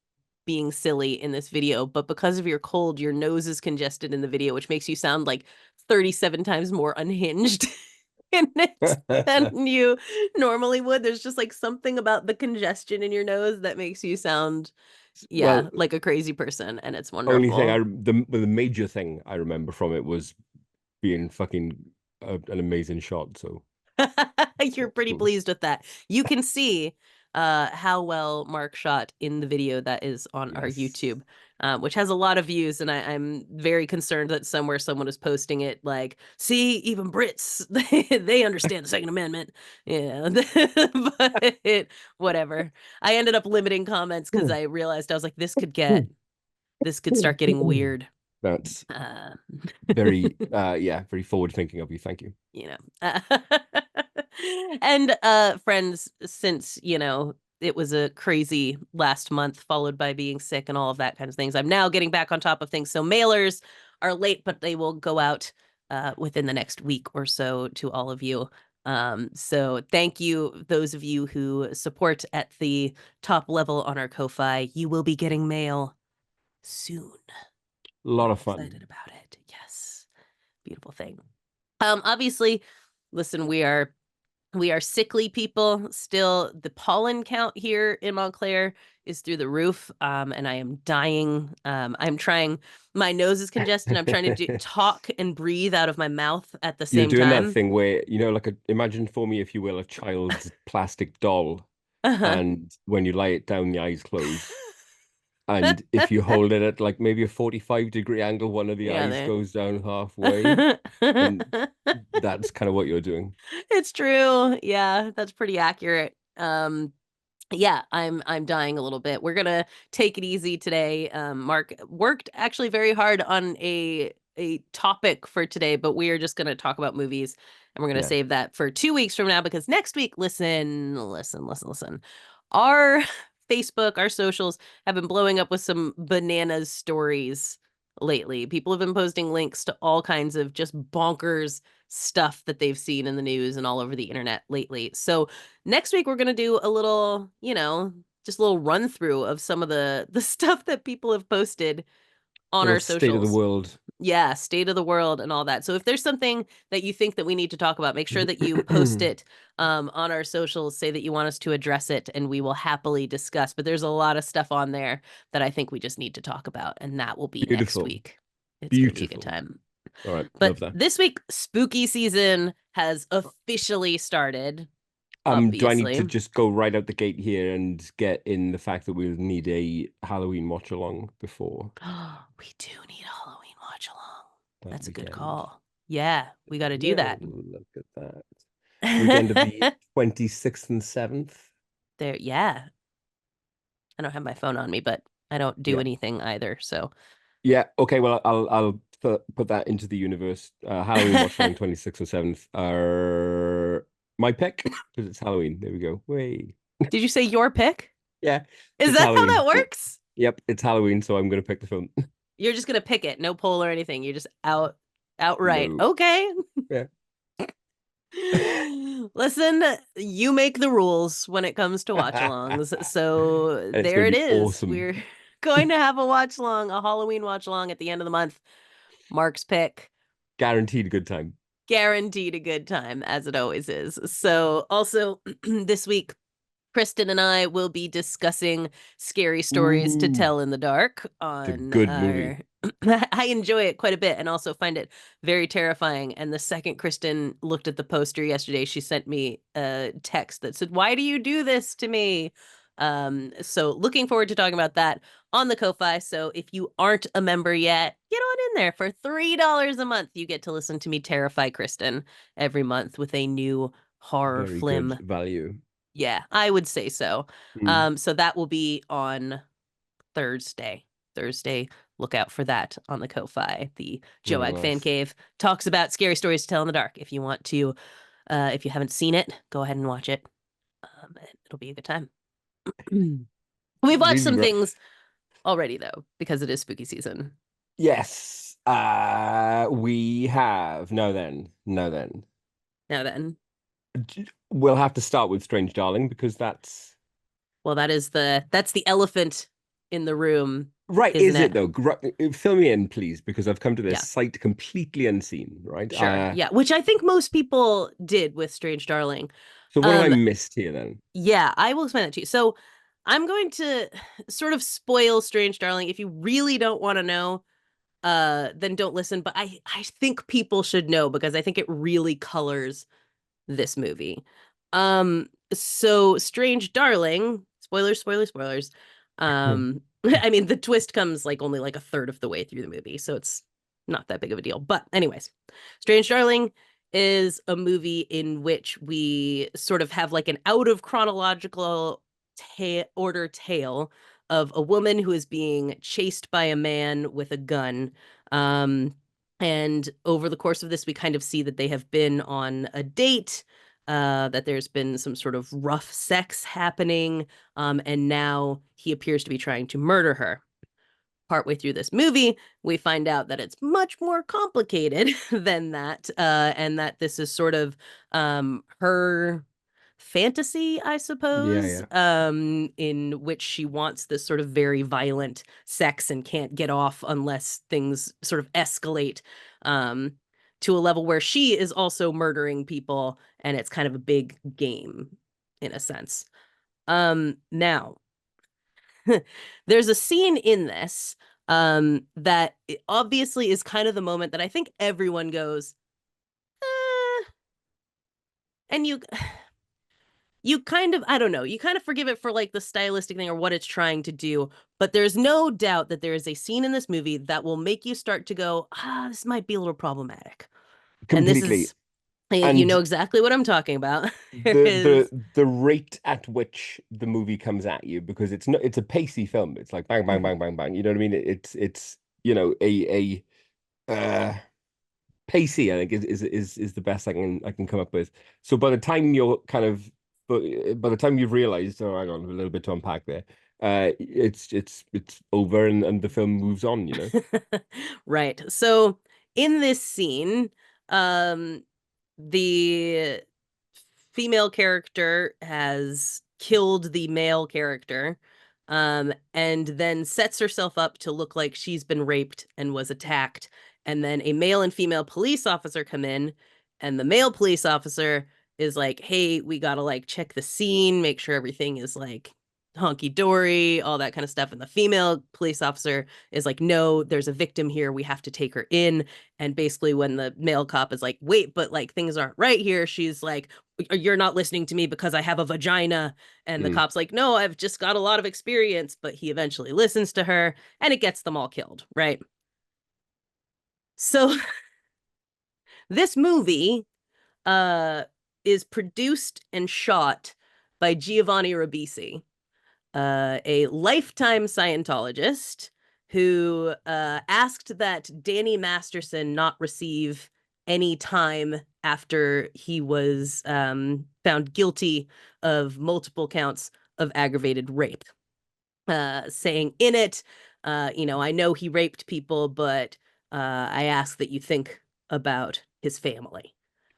being silly in this video, but because of your cold, your nose is congested in the video, which makes you sound like 37 times more unhinged in it than you normally would. There's just like something about the congestion in your nose that makes you sound,
Well,
yeah, like a crazy person, and it's
only thing
wonderful.
the major thing I remember from it was being fucking an amazing shot. So
You're
that's
pretty
cool.
pleased with that. You can see how well Mark shot in the video that is on our
Yes.
YouTube, which has a lot of views, and I'm very concerned that somewhere someone is posting it like, see, even Brits, they understand the Second Amendment. Yeah. But whatever. I ended up limiting comments because I realized I was like, this could start getting weird.
That's
Uh,
very yeah, very forward thinking of you. Thank you.
you know. And friends, since, it was a crazy last month followed by being sick and all of that kind of things, I'm now getting back on top of things. So mailers are late, but they will go out within the next week or so to all of you. So thank you, those of you who support at the top level on our Ko-Fi. You will be getting mail soon.
A lot
Very
of
excited
fun.
about it. Yes. Beautiful thing. Obviously, listen, we are sickly people. Still, the pollen count here in Montclair is through the roof, and I am dying. I'm trying. My nose is congested. I'm trying to talk and breathe out of my mouth at the
You're
same
doing that
time.
thing where, like imagine for me, if you will, a child's plastic doll,
Uh-huh.
and when you lay it down, the eyes close. And if you hold it at like maybe a 45-degree angle, one of the
Yeah,
eyes goes down halfway. And that's kind of what you're doing.
it's true. Yeah, that's pretty accurate. Yeah, I'm dying a little bit. We're gonna take it easy today. Mark worked actually very hard on a topic for today, but we are just gonna talk about movies, and we're gonna
Yeah.
save that for 2 weeks from now, because next week, listen. Our Facebook, our socials have been blowing up with some bananas stories lately. People have been posting links to all kinds of just bonkers stuff that they've seen in the news and all over the internet lately. So next week we're going to do a little, just a little run through of some of the stuff that people have posted on
Little
our
state of the
socials.
world.
Yeah, state of the world and all that. So if there's something that you think that we need to talk about, make sure that you post it on our socials, say that you want us to address it, and we will happily discuss. But there's a lot of stuff on there that I think we just need to talk about, and that will be next
Beautiful.
week. It's going to be a good
Beautiful.
time.
All right.
But
Love that.
this week, spooky season has officially started,
Do I need to
obviously.
just go right out the gate here and get in the fact that we'll need a Halloween watch along before
We do need a Halloween watch along.
that
That's a good
weekend?
call. Yeah, we got to do
Yeah,
that.
look at that. Weekend of the 26th and 7th.
There, yeah. I don't have my phone on me, but I don't do
Yeah.
anything either. So,
Yeah. Okay. Well, I'll put that into the universe. Halloween watch along 26th or 7th are my pick because it's Halloween. There we go. Way.
did you say your pick?
Yeah,
Is
it's
that how
Halloween.
that works?
Yep, it's Halloween, so I'm gonna pick the film.
You're just gonna pick it, no poll or anything. You're just outright.
No.
Okay.
Yeah.
Listen, you make the rules when it comes to watch-alongs. So
And it's
there
gonna
it
be
is.
awesome.
We're going to have a watch-along, a Halloween watch-along at the end of the month. Mark's pick.
Guaranteed a good time.
Guaranteed a good time, as it always is. So also this week, Kristen and I will be discussing scary stories to
Ooh,
tell in the dark
it's a
on
good movie.
our. I enjoy it quite a bit and also find it very terrifying. And the second Kristen looked at the poster yesterday, she sent me a text that said, "Why do you do this to me?" So looking forward to talking about that on the Ko-Fi. So if you aren't a member yet, get on in there. For $3 a month, you get to listen to me terrify Kristen every month with a new horror
Very good
flim.
value.
Yeah, I would say so.
Mm.
So that will be on Thursday. Thursday, look out for that on the Ko-Fi. The
Very
JoAG Fan
nice.
Cave talks about scary stories to tell in the dark. If you want to, if you haven't seen it, go ahead and watch it. It'll be a good time. We've watched
Really,
some
bro.
things already though, because it is spooky season.
Yes. We have. No, then. No, then.
Now then,
We'll have to start with Strange Darling because that's
well, that's the elephant in the room,
right.
isn't
Is it
it?
though? Fill me in, please, because I've come to this
Yeah.
site completely unseen. Right.
Sure. Yeah, which I think most people did with Strange Darling.
So what have I
Um,
missed here then?
yeah, I will explain that to you. So I'm going to sort of spoil Strange Darling. If you really don't want to know, then don't listen. But I think people should know because I think it really colors this movie. So Strange Darling, spoilers. I mean the twist comes like only like a third of the way through the movie, so it's not that big of a deal. But anyways, Strange Darling is a movie in which we sort of have like an out of chronological order tale of a woman who is being chased by a man with a gun. Um, and over the course of this, we kind of see that they have been on a date, that there's been some sort of rough sex happening, and now he appears to be trying to murder her. Partway through this movie, we find out that it's much more complicated than that, and that this is sort of her fantasy, I
Yeah,
suppose,
yeah.
in which she wants this sort of very violent sex and can't get off unless things sort of escalate um, to a level where she is also murdering people, and it's kind of a big game in a sense. Now, there's a scene in this that obviously is kind of the moment that I think everyone goes, eh, and you kind of, I don't know, you kind of forgive it for like the stylistic thing or what it's trying to do, but there's no doubt that there is a scene in this movie that will make you start to go, this might be a little problematic. And this
Completely.
is, you know
And
exactly what I'm talking about. There
the
is,
the rate at which the movie comes at you, because it's not, it's a pacey film. It's like bang bang
Mhm.
bang bang bang. You know what I mean? It's a pacey, I think is the best I can come up with. So by the time you're kind of by the time you've realized, oh, hang on, a little bit to unpack there. It's over, and the film moves on, you know?
Right. So in this scene, um, the female character has killed the male character, and then sets herself up to look like she's been raped and was attacked. And then a male and female police officer come in, and the male police officer is like, hey, we gotta like check the scene, make sure everything is like honky dory, all that kind of stuff. And the female police officer is like, no, there's a victim here. We have to take her in. And basically, when the male cop is like, wait, but like things aren't right here, she's like, you're not listening to me because I have a vagina. And the
Mm,
cop's like, no, I've just got a lot of experience. But he eventually listens to her and it gets them all killed, right? So this movie uh, is produced and shot by Giovanni Ribisi, a lifetime Scientologist who asked that Danny Masterson not receive any time after he was found guilty of multiple counts of aggravated rape, saying in it, I know he raped people, but I ask that you think about his family.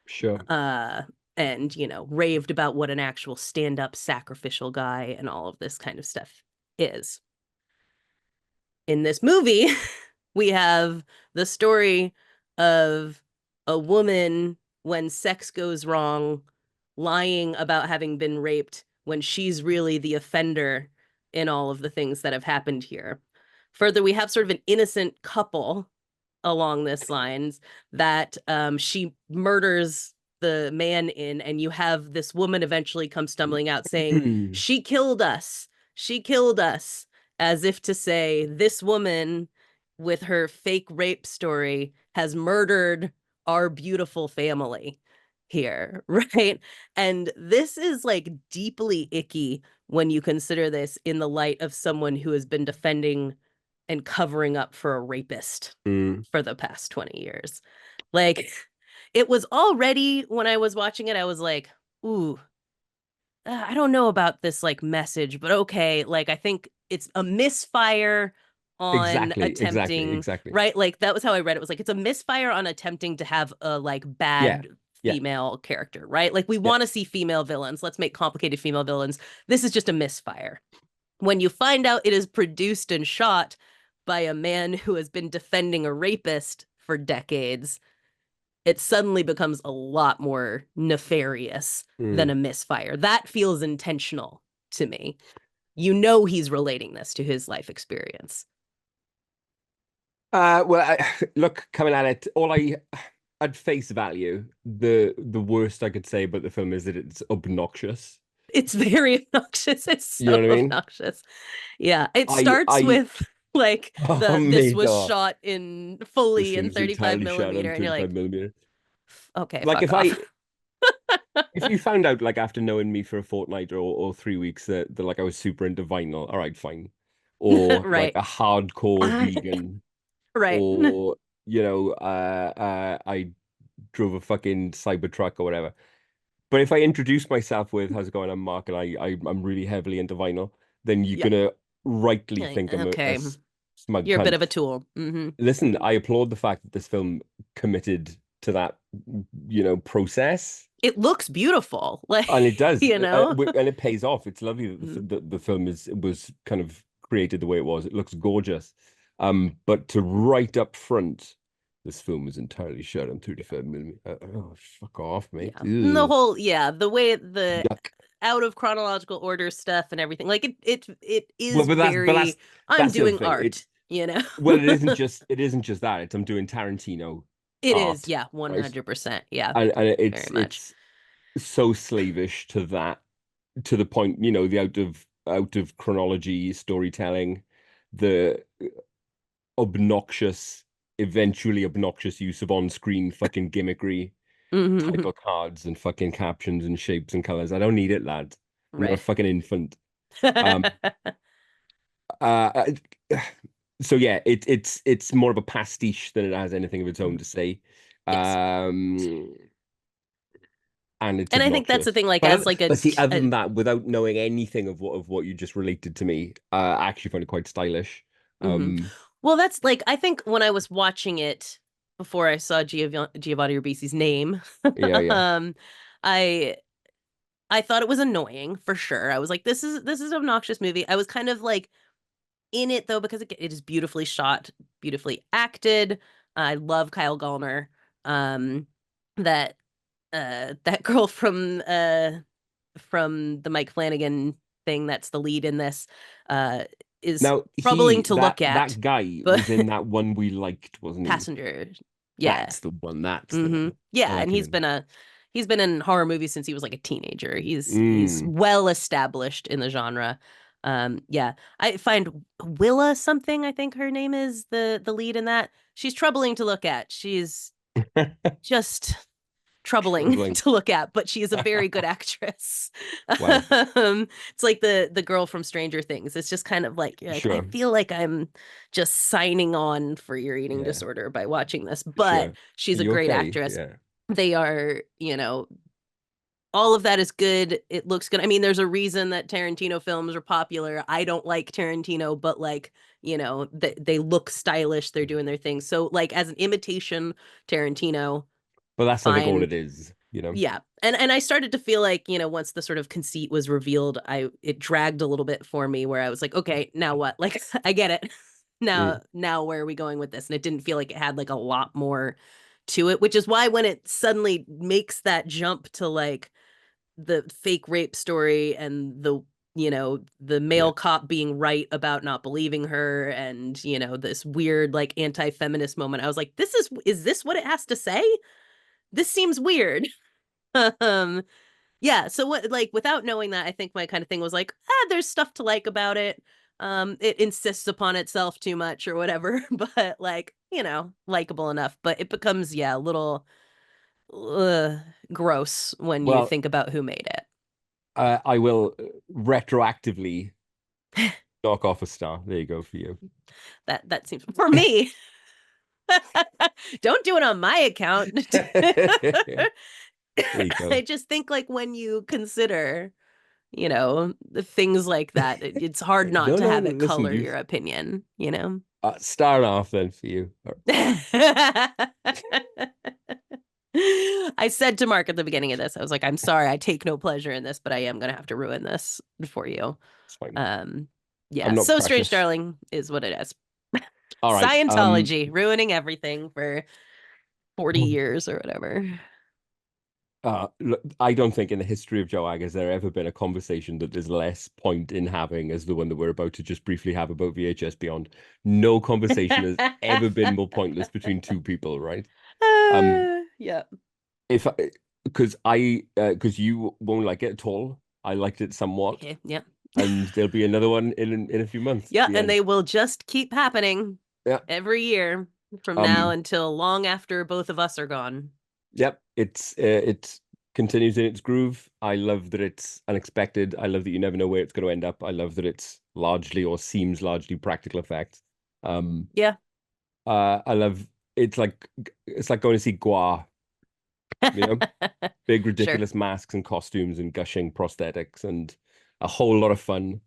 sure.
Uh, and, raved about what an actual stand up sacrificial guy and all of this kind of stuff is. In this movie, we have the story of a woman when sex goes wrong, lying about having been raped when she's really the offender in all of the things that have happened here. Further, we have sort of an innocent couple along this lines that she murders the man in, and you have this woman eventually come stumbling out saying, she killed us, as if to say this woman with her fake rape story has murdered our beautiful family here. Right? And this is like deeply icky when you consider this in the light of someone who has been defending and covering up for a rapist
Mm,
for the past 20 years. Like, it was already when I was watching it, I was like, ooh, I don't know about this like message, but okay. Like, I think it's a misfire on attempting,
exactly.
right? Like, that was how I read it. It was like, it's a misfire on attempting to have a like
Yeah,
bad
yeah,
female character, right? Like, we
yeah.
want to see female villains. Let's make complicated female villains. This is just a misfire. When you find out it is produced and shot by a man who has been defending a rapist for decades, it suddenly becomes a lot more nefarious than
Mm.
a misfire. That feels intentional to me. You know he's relating this to his life experience.
Well, look, coming at it, at face value, the worst I could say about the film is that it's obnoxious.
It's very obnoxious. It's
You
so
know what I mean?
obnoxious. Yeah, it starts
I
with like
oh
the this
mate,
was
oh,
shot in
this
fully in
thing's
35
entirely shot on
millimeter and you're
35
like,
millimeter.
okay,
Like
fuck off.
if you found out like after knowing me for a fortnight or 3 weeks that like I was super into vinyl, all right, fine. Or like
Right.
a hardcore vegan,
Right.
or I drove a fucking Cybertruck or whatever. But if I introduce myself with "How's it going? I'm Mark, and I'm really heavily into vinyl," then you're
Yeah.
gonna rightly think I'm
Okay.
Smug
You're a bit of a
cunt.
tool. Hmm.
Listen, I applaud the fact that this film committed to that, process.
It looks beautiful, like,
And it does,
you know.
and it pays off. It's lovely that
Mhm.
the film was kind of created the way it was. It looks gorgeous. But to right up front, this film was entirely shot on 35 millimeter. Oh, fuck off, mate.
Yeah. And the
Ew.
whole, yeah, the way the
Yuck.
out of chronological order stuff and everything, like it
Well,
is
but
very, I'm
that's the other
doing
thing.
art, you know.
Well, it isn't just that. It's I'm doing Tarantino
It is,
art,
yeah,
right?
100%. Yeah,
And
very much.
it's so slavish to that, to the point, the out of chronology storytelling, the obnoxious, eventually obnoxious use of on-screen fucking gimmickry,
Hmm.
title cards and fucking captions and shapes and colors. I don't need it, lad. I'm not a
Right.
fucking infant. Um, uh, so yeah, it's more of a pastiche than it has anything of its own
Mhm.
to say.
Yes.
Um, and it's
And I think that's the
obnoxious.
thing, like,
But
as like
but see, other than that, without knowing anything of what you just related to me, I actually find it quite stylish.
mhm.
Um,
Well, that's like, I think when I was watching it before I saw Giovanni Ribisi's name,
yeah, yeah.
um, I I thought it was annoying for sure. I was like, this is an obnoxious movie. I was kind of like in it though because it is beautifully shot, beautifully acted. I love Kyle Gallner. Um, that that girl from the Mike Flanagan thing that's the lead in this uh is
Now
troubling
he
to look at,
that guy
but
was in that one we liked, wasn't he?
Passenger, yeah.
That's the one. That's the
Hmm.
one. I
Yeah, and
like him in.
he's been in horror movies since he was like a teenager. He's
Mm.
well established in the genre. Yeah, I find Willa something, I think her name is, the lead in that. She's troubling to look at. She's just troubling
Troubling.
to look at, but she is a very good actress.
Well,
It's like the girl from Stranger Things. It's just kind of like, you're like, I
sure.
feel like I'm just signing on for your eating
Yeah,
disorder by watching this, but
sure.
she's
Are
a
you
great
okay?
actress.
Yeah.
They are, all of that is good. It looks good. I mean, there's a reason that Tarantino films are popular. I don't like Tarantino, but like, they look stylish. They're doing their thing. So like as an imitation Tarantino,
But that's, I think, all
fine.
it is.
Yeah. And I started to feel like, once the sort of conceit was revealed, it dragged a little bit for me where I was like, okay, now what? Like I get it.
Mm.
Now where are we going with this? And it didn't feel like it had like a lot more to it, which is why when it suddenly makes that jump to like the fake rape story and the
Yeah.
male cop being right about not believing her, and this weird like anti-feminist moment, I was like, is this what it has to say? This seems weird. um yeah, so what, like, without knowing that, I think my kind of thing was like, there's stuff to like about it. It insists upon itself too much or whatever, but like, likable enough. But it becomes, yeah, a little uh, gross when you
Well,
think about who made
I will retroactively
it.
knock off a star. There you go for you.
That seems for me. Don't do it on my account.
There you
I
go.
just think like when you consider, things like that, it's hard not
No,
to
no,
have
no.
it
Listen,
color
you
your opinion.
start off then for you.
I said to Mark at the beginning of this, I was like, I'm sorry, I take no pleasure in this, but I am gonna have to ruin this for you.
It's fine.
Um, yeah,
I'm not
So Strange
precious.
Darling is what it is.
All right.
Scientology ruining everything for 40 years or whatever.
Look, I don't think in the history of JoAG has there ever been a conversation that there's less point in having as the one that we're about to just briefly have about VHS Beyond. No conversation has ever been more pointless between two people, right? Um,
Yeah.
if because you won't like it at all. I liked it somewhat,
Okay. Yeah.
and there'll be another one in a few months.
Yeah,
The
and
end.
they will just keep happening
Yeah.
every year from now
Um.
until long after both of us are gone.
Yep. It continues in its groove. I love that it's unexpected. I love that you never know where it's going to end up. I love that it's largely or seems largely practical effects. Um.
Yeah.
I love it's like going to see Gua. You know, big
Sure.
ridiculous masks and costumes and gushing prosthetics and a whole lot of fun.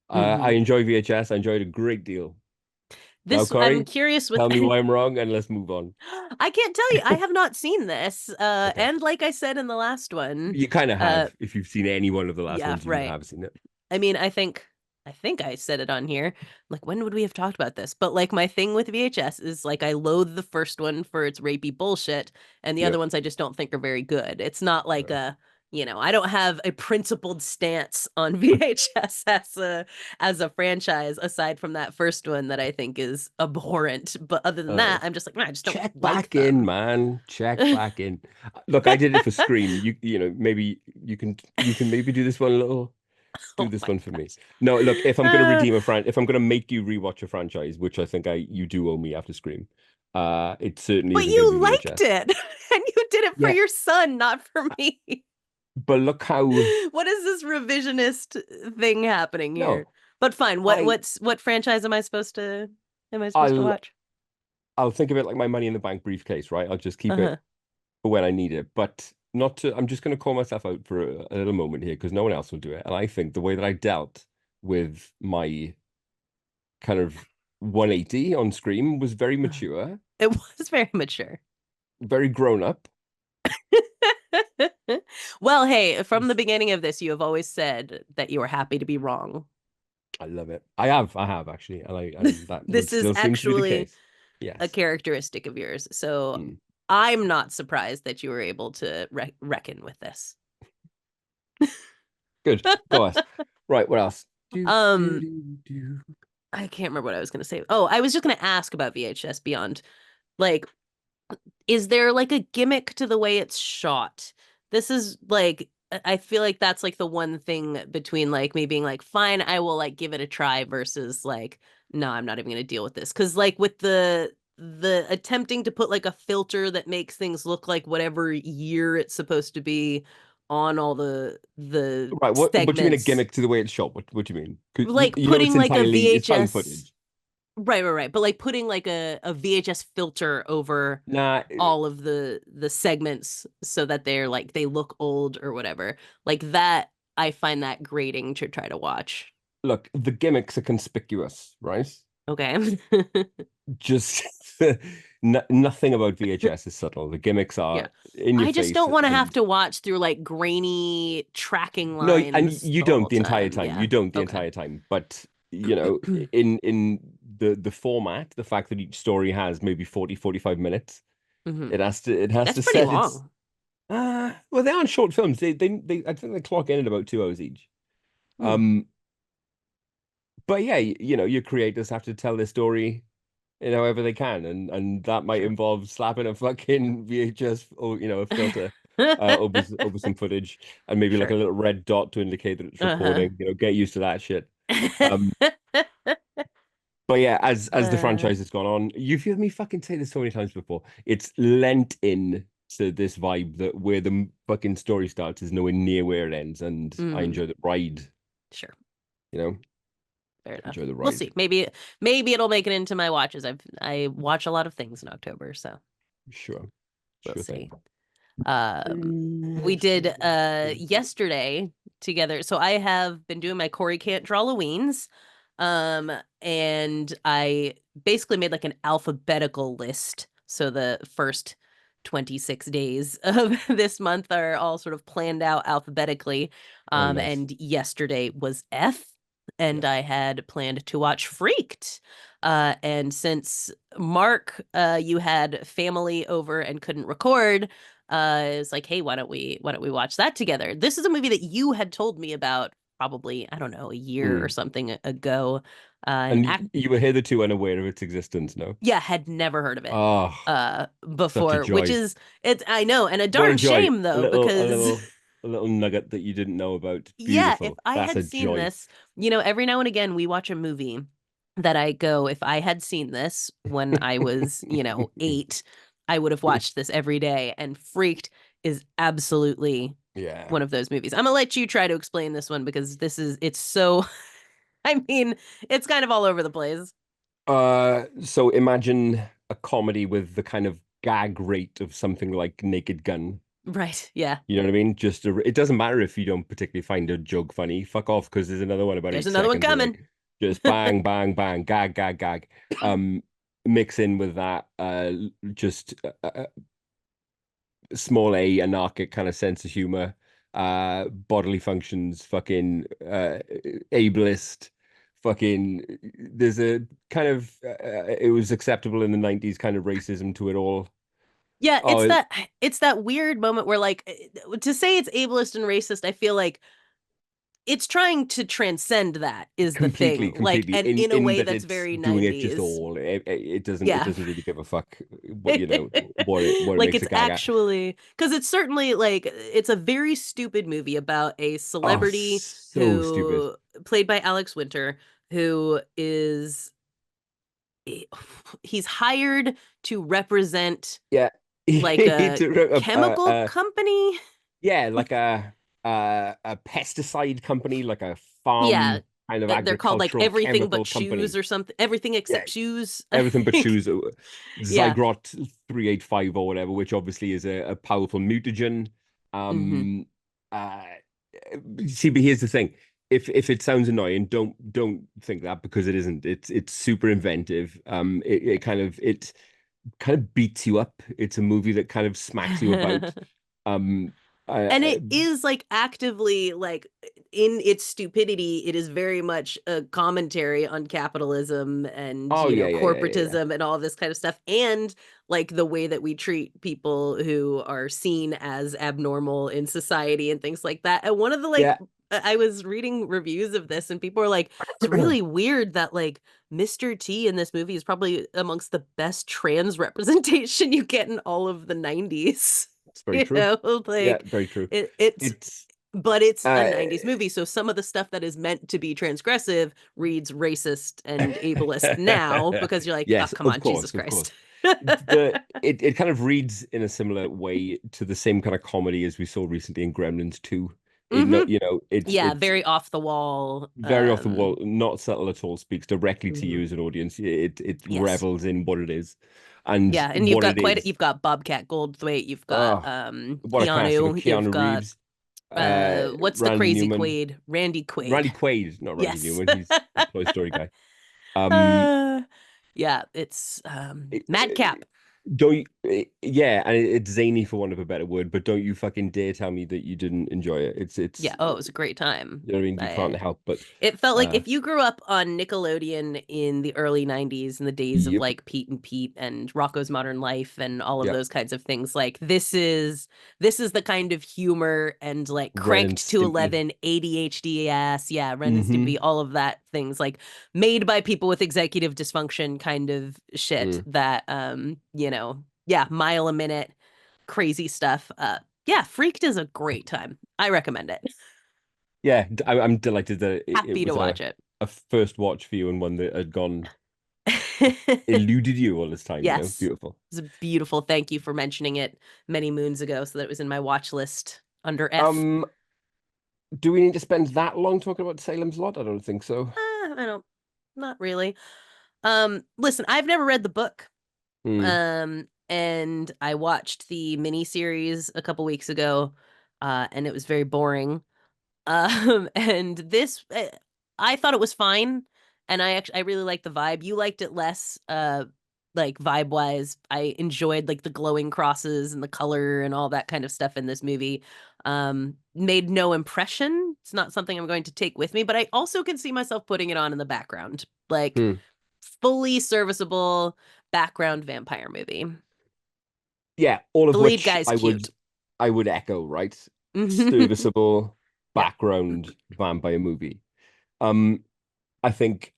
I
Hmm.
enjoy VHS. I enjoyed a great deal. Now,
This I'm
Corey,
curious with
tell me why I'm wrong and let's move on.
I can't tell you. I have not seen this.
Okay.
And like I said in the last one,
You kind of
uh
have. If you've seen any one of the last
yeah,
ones, you
right.
have seen it.
I mean, I think I said it on here. Like, when would we have talked about this? But like my thing with VHS is like I loathe the first one for its rapey bullshit, and the other
Yep.
ones I just don't think are very good. It's not like
Uh,
I don't have a principled stance on VHS as a franchise aside from that first one that I think is abhorrent. But other than
uh,
that, I'm just like, "Nah, I just don't
check
like
back in,
them."
man. Check back in. Look, I did it for Scream. Maybe you can maybe do
Oh
this
my
one for me.
gosh.
No, look,
Uh,
if I'm gonna make you rewatch a franchise, which I think you do owe me after Scream, it certainly
but
isn't gonna
you
be
liked
VHS.
it. And you did it for
Yeah,
your son, not for me.
but look how
What is this revisionist thing happening here?
no,
But fine,
I
what franchise am I supposed to
I'll
watch?
I'll think of it like my money in the bank briefcase, right? I'll just keep
Uh-huh.
it for when I need it, but not to. I'm just gonna call myself out for a little moment here because no one else will do it, and I think the way that I dealt with my kind of 180 on Scream was very
Uh-huh.
mature,
It was very mature.
very grown up.
Well, hey, from the beginning of this, you have always said that you were happy to be wrong.
I love it. I have actually, and that would
This is
still seem to be the
actually
case.
a
Yes.
characteristic of yours. So
Mm.
I'm not surprised that you were able to reckon with this.
Good. Go us. Right. What else? Do, do,
um,
do, do.
I can't remember what I was going to say. Oh, I was just going to ask about VHS Beyond. Like, is there like a gimmick to the way it's shot? This is like I feel like that's like the one thing between like me being like, fine, I will like give it a try versus like, no, I'm not even gonna deal with this. Cause like with the attempting to put like a filter that makes things look like whatever year it's supposed to be on all the
Right. What do you mean a
segments,
gimmick to the way it's shot? What do you mean? 'Cause
like
it's
putting like a
it's found
VHS.
footage.
Right. But like putting like a VHS filter over
Nah.
all of the segments so that they're like they look old or whatever. Like that I find that grating to try to watch.
Look, the gimmicks are conspicuous, right?
Okay.
Just nothing about VHS is subtle. The gimmicks
Yeah.
are in your
I just
face,
don't want to have
and
to watch through like grainy tracking
no, and
lines
you
the
don't
whole
the entire
time.
time. You
Yeah.
don't the
Okay.
entire time. But in the format, the fact that each story has maybe 40, 45 minutes,
Hmm.
it has
That's
to
pretty
set its.
long.
Well, they aren't short films. They I think they clock in at about 2 hours each.
Hmm.
Um, but yeah, your creators have to tell their story in however they can, and that might
Sure.
involve slapping a fucking VHS or a filter over some footage, and maybe like a
Sure.
little red dot to indicate that it's
Uh-huh.
recording. Get used to that shit. Um, but yeah, as the
uh,
franchise has gone on, you've heard me fucking say this so many times before. It's lent in to this vibe that where the fucking story starts is nowhere near where it ends, and I
mm,
enjoy the ride.
sure.
You know,
Fair enough.
enjoy the
We'll
ride.
see. Maybe it'll make it into my watches. I watch a lot of things in October, so
Sure,
we'll
sure thing.
see. We did yesterday together. So I have been doing my Corey can't draw Halloweens. And I basically made like an alphabetical list. So the first 26 days of this month are all sort of planned out alphabetically.
Oh, nice.
And yesterday was F, and
Yes.
I had planned to watch Freaked. And since Mark, you had family over and couldn't record, it's like, hey, why don't we watch that together? This is a movie that you had told me about probably, I don't know, a year or
Mm.
something ago. And
And you were hitherto unaware of its existence, no?
yeah, had never heard of it
Oh, such a
before, which
joy.
is it's I know, and a
What a
darn
joy.
shame
A
though,
little, a
because
little, a little nugget that you didn't know about.
yeah, if
Beautiful.
I
That's
had
a
seen
joy.
this, every now and again we watch a movie that I go, if I had seen this when I was, 8, I would have watched this every day. And Freaked is absolutely
Yeah.
one of those movies. I'm gonna let you try to explain this one because it's so, I mean, it's kind of all over the place.
So imagine a comedy with the kind of gag rate of something like Naked Gun.
Right. Yeah.
You know what I mean? It doesn't matter if you don't particularly find a joke funny. Fuck off, because there's another one about
There's
eight
another one
seconds. You're
coming.
like, Just bang, bang, bang, gag, gag, gag. Um, Mix in with that, just small a anarchic kind of sense of humor, bodily functions, fucking ableist, fucking. There's a kind of it was acceptable in the 90s kind of racism to it all.
Yeah,
Oh,
it's that weird moment where like to say it's ableist and racist, I feel like it's trying to transcend that is the thing.
completely,
Like
completely.
and
In
in a way
that
that's
it's
very
doing it just
90s.
all. It
Yeah.
doesn't really give a fuck what what it
Like
makes a
it's
gag at.
actually because it's certainly like it's a very stupid movie about a
Oh,
celebrity
so stupid.
who played by Alex Winter who is he's hired to represent
Yeah.
like a chemical
Uh,
company.
yeah, like a pesticide company, like a
Yeah,
farm kind of
they're called like
agricultural
everything but
chemical
shoes
company.
or something. Everything
Yeah,
except shoes, I
everything but
think.
shoes.
Yeah.
Zygrot 385 or whatever, which obviously is a powerful mutagen.
Hmm.
Um, uh, See, but here's the thing. If it sounds annoying, don't think that because it isn't. It's super inventive. It kind of beats you up. It's a movie that kind of smacks you about. Um,
And
I
it is like actively like in its stupidity, it is very much a commentary on capitalism and,
oh yeah, yeah, yeah, yeah, yeah.
corporatism and all this kind of stuff. And like the way that we treat people who are seen as abnormal in society and things like that. And one of the like,
Yeah.
I was reading reviews of this and people were like, it's really weird that like Mr. T in this movie is probably amongst the best trans representation you get in all of the 90s.
It's very true. Yeah,
Like
very true.
it's
It's
but it's a
uh
90s movie, so some of the stuff that is meant to be transgressive reads racist and ableist now because you're like, oh,
yes,
come on, Jesus
of course.
Christ.
It kind of reads in a similar way to the same kind of comedy as we saw recently in Gremlins 2. It
Hmm.
not you know,
Yeah,
it's
very off the wall.
very off the wall, not subtle at all, speaks directly to you
Mhm.
as an audience. It
Yes.
revels in what it is. And
Yeah, and
what it is.
you've got Bobcat Goldthwait, you've got
Oh, what a cast. You've got
Keanu, you've
Keanu
got
Reeves,
what's the
Randy
crazy
Newman,
Quaid? Randy Quaid.
Randy Quaid, not Randy
Yes.
Newman. He's the Toy Story guy. Um,
uh, yeah, it's
it-
Madcap.
don't you, yeah, and it's zany for want of a better word, but don't you fucking dare tell me that you didn't enjoy it.
Yeah, oh, it was a great time.
You know what I mean? You can't
I
help but
It felt like
uh,
if you grew up on Nickelodeon in the early 90s in the days of
yep,
like Pete and Pete and Rocko's Modern Life and all of
yep.
those kinds of things, like this is the kind of humor and like
Ren and
cranked to
Stimpy.
11 ADHD ass, yeah, Ren and
Mm-hmm.
Stimpy, all of that things like made by people with executive dysfunction kind of shit
Mm.
that yeah, mile a minute crazy stuff. Yeah, Freaked is a great time. I recommend it.
Yeah, I'm delighted that it
Happy to
was
watch it.
a first watch for you and one that had gone eluded you all this time. You know,
Yes.
beautiful.
It's a beautiful. Thank you for mentioning it many moons ago so that it was in my watch list under F.
Um, do we need to spend that long talking about Salem's Lot? I don't think so.
I don't, not really. Listen, I've never read the book.
Hmm.
And I watched the miniseries a couple weeks ago, and it was very boring. And this, I thought it was fine, and I really liked the vibe. You liked it less, like vibe wise. I enjoyed like the glowing crosses and the color and all that kind of stuff in this movie. Made no impression. It's not something I'm going to take with me, but I also can see myself putting it on in the background, like
Hmm.
fully serviceable background vampire movie.
Yeah, all
The
of
lead
which
guy's cute.
I would echo, right? Serviceable
Yep.
background vampire movie. Um, I think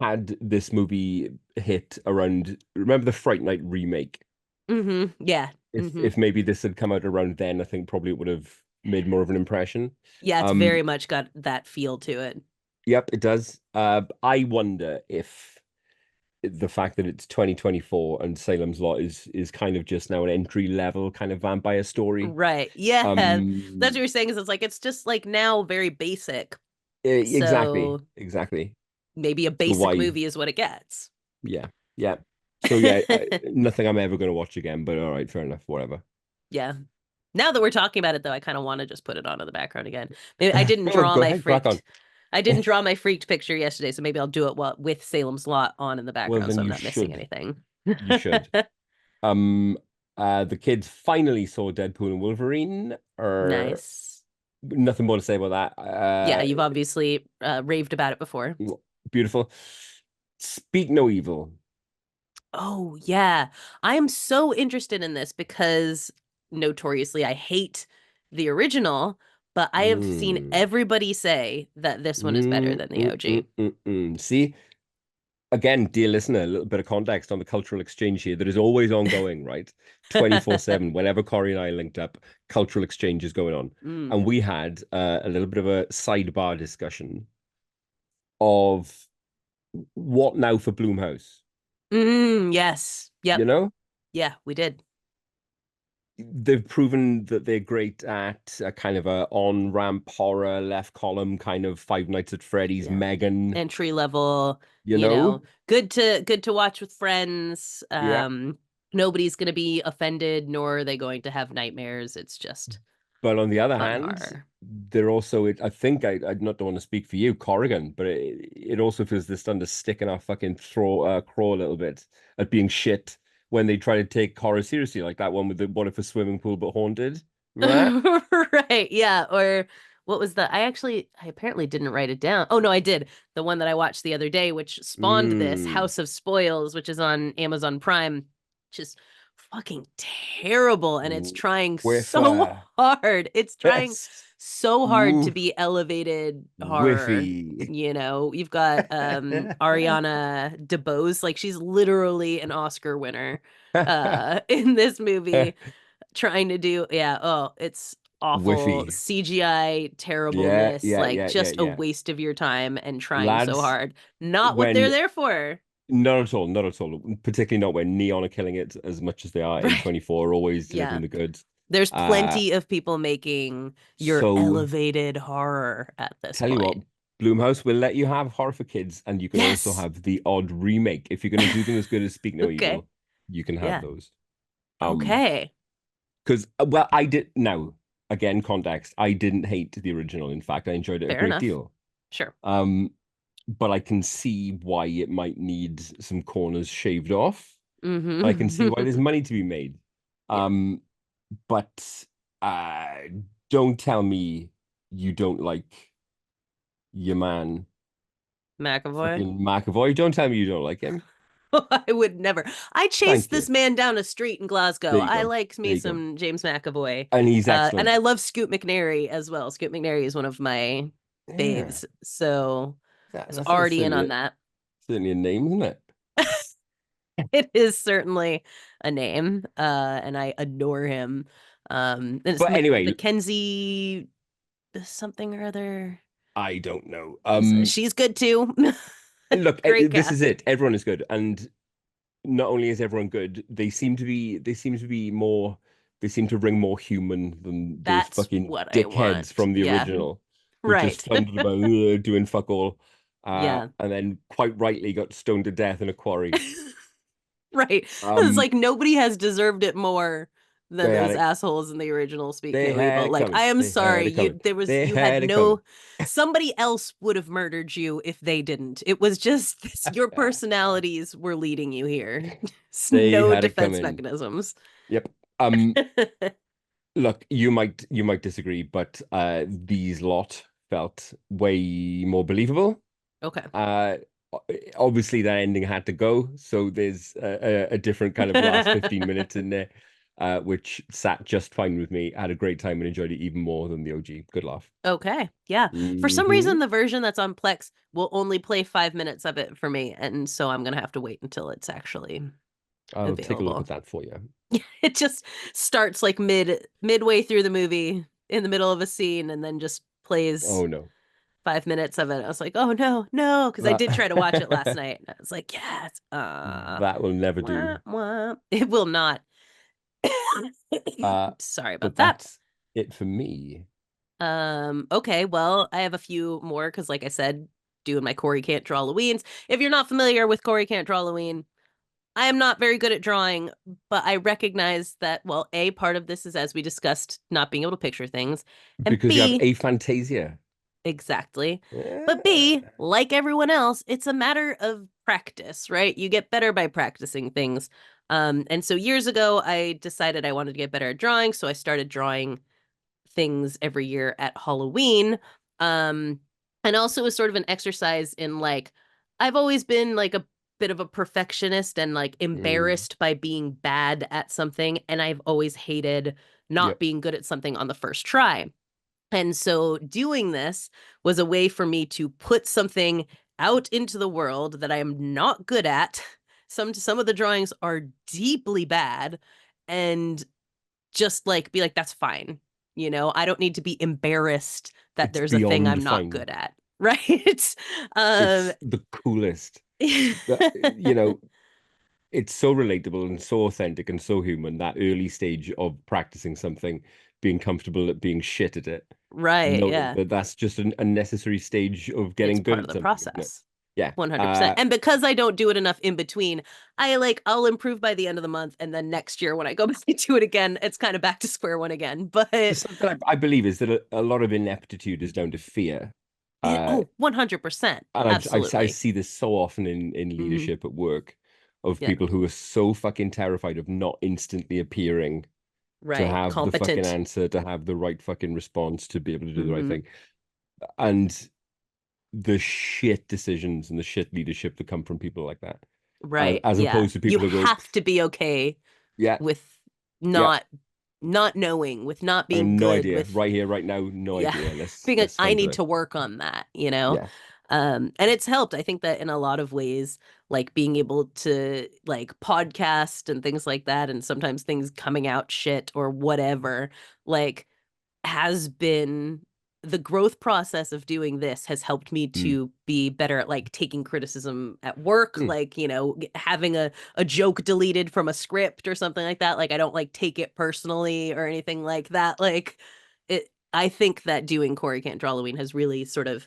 had this movie hit around, remember the Fright Night remake?
Yeah.
If maybe this had come out around then, I think probably it would have made more of an impression.
Yeah, it's
Um,
very much got that feel to it.
yep, it does. I wonder if the fact that it's 2024 and Salem's Lot is kind of just now an entry level kind of vampire story.
Right. Yeah. That's what
Um,
you're saying is it's like it's just like now very basic.
exactly,
So
exactly.
maybe a
So
basic
why?
movie is what it gets.
Yeah, yeah. So yeah, nothing I'm ever going to watch again. But all right, fair enough. Whatever.
Yeah. Now that we're talking about it though, I kind of want to just put it on in the background again. Maybe I didn't
Oh,
draw
go
my
ahead, crack on.
I didn't draw my freaked picture yesterday, so maybe I'll do it with Salem's Lot on in the
Well,
background,
then
so I'm
you
not missing
should.
anything.
You should. Um, the kids finally saw Deadpool and Wolverine, or
Nice.
nothing more to say about that.
Yeah, you've obviously raved about it before.
Beautiful. Speak no evil.
Oh, yeah. I am so interested in this because notoriously I hate the original, but I have seen
Mm.
everybody say that this one is better than the OG.
See, again, dear listener, a little bit of context on the cultural exchange here that is always ongoing, right? 24/7. Whenever Corri and I linked up, cultural exchange is going on.
Mm.
And we had a little bit of a sidebar discussion of what now for Bloomhouse,
Yes.
you
Yep.
know?
Yeah, we did.
They've proven that they're great at a kind of a on-ramp horror, left column kind of Five Nights at Freddy's,
Yeah.
Megan,
Entry level,
you know?
good to watch with friends.
Yeah.
Nobody's gonna be offended, nor are they going to have nightmares. It's just
But on the other
fun
hand,
horror.
they're also, I think, I not don't want to speak for you, Corrigan, but it also feels they're starting to stick in our fucking craw a little bit at being shit when they try to take horror seriously, like that one with the what if a swimming pool but haunted? Remember
Right, yeah. Or what was the I apparently didn't write it down. Oh no, I did. The one that I watched the other day, which
that?
spawned this House of Spoils, which is on Amazon Prime, just fucking terrible. And it's trying
With
so hard. It's trying so hard to
woof,
be elevated horror.
whiffy.
You've got Ariana DeBose, like she's literally an Oscar winner in this movie trying to do, yeah, oh, it's awful
Whiffy.
CGI
Yeah,
terribleness,
yeah,
like
yeah, yeah,
just a
yeah.
waste of your time and trying so
Lads,
hard. Not what they're
when
there for.
not at all, not at all. Particularly not when Neon are killing it as much as they are.
Right.
A24 are always
Yeah.
delivering the goods.
There's
Uh,
plenty of people making your
so
elevated horror at this
tell you what,
point.
Bloomhouse will let you have horror for kids, and you can also
Yes.
have the odd remake. If you're going to do them as good as Speak No
Okay.
Evil, you can have
Yeah.
those.
Okay.
Because well, I did now again context. I didn't hate the original. In fact, I enjoyed it a
Fair
great
enough.
deal.
Sure.
But I can see why it might need some corners shaved off. I can see why there's
Mm-hmm.
money to be made.
Yeah.
Um, but don't tell me you don't like your man,
McAvoy.
fucking McAvoy. Don't tell me you don't like him.
I would never. I chased
Thank
this
you.
man down a street in Glasgow.
There you
I
go.
liked
There
me
you go.
some James McAvoy.
And he's
And
excellent.
I love Scoot McNairy as well. Scoot McNairy is one of my
Yeah,
faves. So I was
that's
already in
certainly
on that.
certainly a name, isn't it?
It is certainly a name. And I adore him. And it's
But anyway,
Mackenzie something or other.
I don't know.
She's good too.
Look,
Great
this is
cast.
it. Everyone is good, and not only is everyone good, they seem to be more they seem to ring more human than those
That's
fucking
what I
dickheads
want.
from the
Yeah.
original who just
Right.
floundered about doing fuck all,
Yeah.
and then quite rightly got stoned to death in a quarry.
Right. It's
Um,
like nobody has deserved it more than
they had
those
it.
assholes in the original Speak
They
No
had
Evil.
it
Like,
coming.
I am
They had
sorry,
it coming. They
you had
had it coming.
no somebody else would have murdered you if they didn't. It was just your personalities were leading you here.
They
No
had it
defense
coming.
mechanisms.
Yep. Look, you might disagree, but these lot felt way more believable.
Okay.
Uh, Obviously that ending had to go, so there's a different kind of last 15 minutes in there, which sat just fine with me. I had a great time and enjoyed it even more than the OG. Good laugh.
Okay. Yeah. For some
Hmm.
reason, the version that's on Plex will only play 5 minutes of it for me. And so I'm going to have to wait until it's actually
I'll take a look
available.
at that for you.
It just starts like midway through the movie in the middle of a scene and then just plays
Oh no.
5 minutes of it. I was like, oh no, no, because I did try to watch it last
That
night. And I was like, yes,
that will never
wah,
do.
wah. It will not.
Uh,
Sorry
but
about that.
that's it for me.
Okay, well, I have a few more because, like I said, doing my Corri Can't Draw Halloweens. If you're not familiar with Corri Can't Draw Halloween, I am not very good at drawing, but I recognize that, well, A, part of this is, as we discussed, not being able to picture things, and
Because you have
B,
aphantasia.
Exactly. But B,
Yeah.
like everyone else, it's a matter of practice, right? You get better by practicing things. And so years ago, I decided I wanted to get better at drawing, so I started drawing things every year at Halloween. Um, and also as sort of an exercise in like, I've always been like a bit of a perfectionist and like
Mm.
embarrassed by being bad at something. And I've always hated not
Yep.
being good at something on the first try. And so doing this was a way for me to put something out into the world that I am not good at. Some of the drawings are deeply bad, and just like be like, that's fine. I don't need to be embarrassed that
It's
there's a thing
beyond
I'm not
fine.
good at. Right. um
It's the coolest. That, it's so relatable and so authentic and so human, that early stage of practicing something, being comfortable at being shit at it, and
right,
knowing
yeah.
that that's just a necessary stage of
It's
getting good
part of
at
the
something, isn't it?
process.
Yeah.
100%. And because I don't do it enough in between, I'll improve by the end of the month, and then next year when I go back to do it again, it's kind of back to square one again. But
Something I believe is that a lot of ineptitude is down to fear. Uh,
100%.
and I
Absolutely.
see this so often in
Hmm.
leadership at work, of
Yeah.
people who are so fucking terrified of not instantly appearing to
Right.
have the fucking
Competent.
answer, to have the right fucking response, to be able to do the right
Hmm.
thing. And the shit decisions and the shit leadership that come from people like that,
Right.
as
Yeah.
opposed to
You
people who go,
have to be okay
yeah,
with
yeah,
not not knowing, with not
I have
being
no
good,
idea.
with
Right here, right now, no
yeah,
idea. Let's
being like,
let's
I
find
need
it.
to work on that.
Yeah.
And it's helped. I think that in a lot of ways, like being able to like podcast and things like that, and sometimes things coming out shit or whatever, like has been the growth process of doing this has helped me
Mm.
to be better at like taking criticism at work,
Mm.
like having a joke deleted from a script or something like that, like I don't like take it personally or anything like that. Like it I think that doing Corey Can't Draw Halloween has really sort of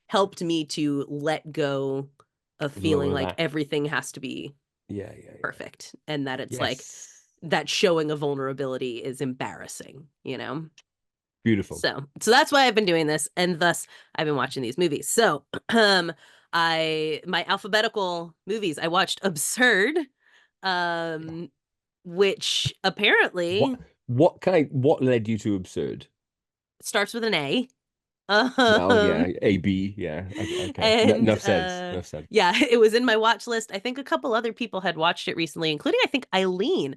helped me to let go of feeling
Lower
like
that.
everything has to be
Yeah, yeah, yeah.
perfect, and that it's like
Yes.
that showing a vulnerability is embarrassing.
Beautiful.
So that's why I've been doing this, and thus I've been watching these movies. So, my alphabetical movies, I watched Absurd, um, which apparently
What led you to absurd?
starts with an A.
Well, yeah,
Um,
AB, yeah. Okay.
and
Enough said. Enough said.
yeah, it was in my watch list. I think a couple other people had watched it recently, including I think Eileen.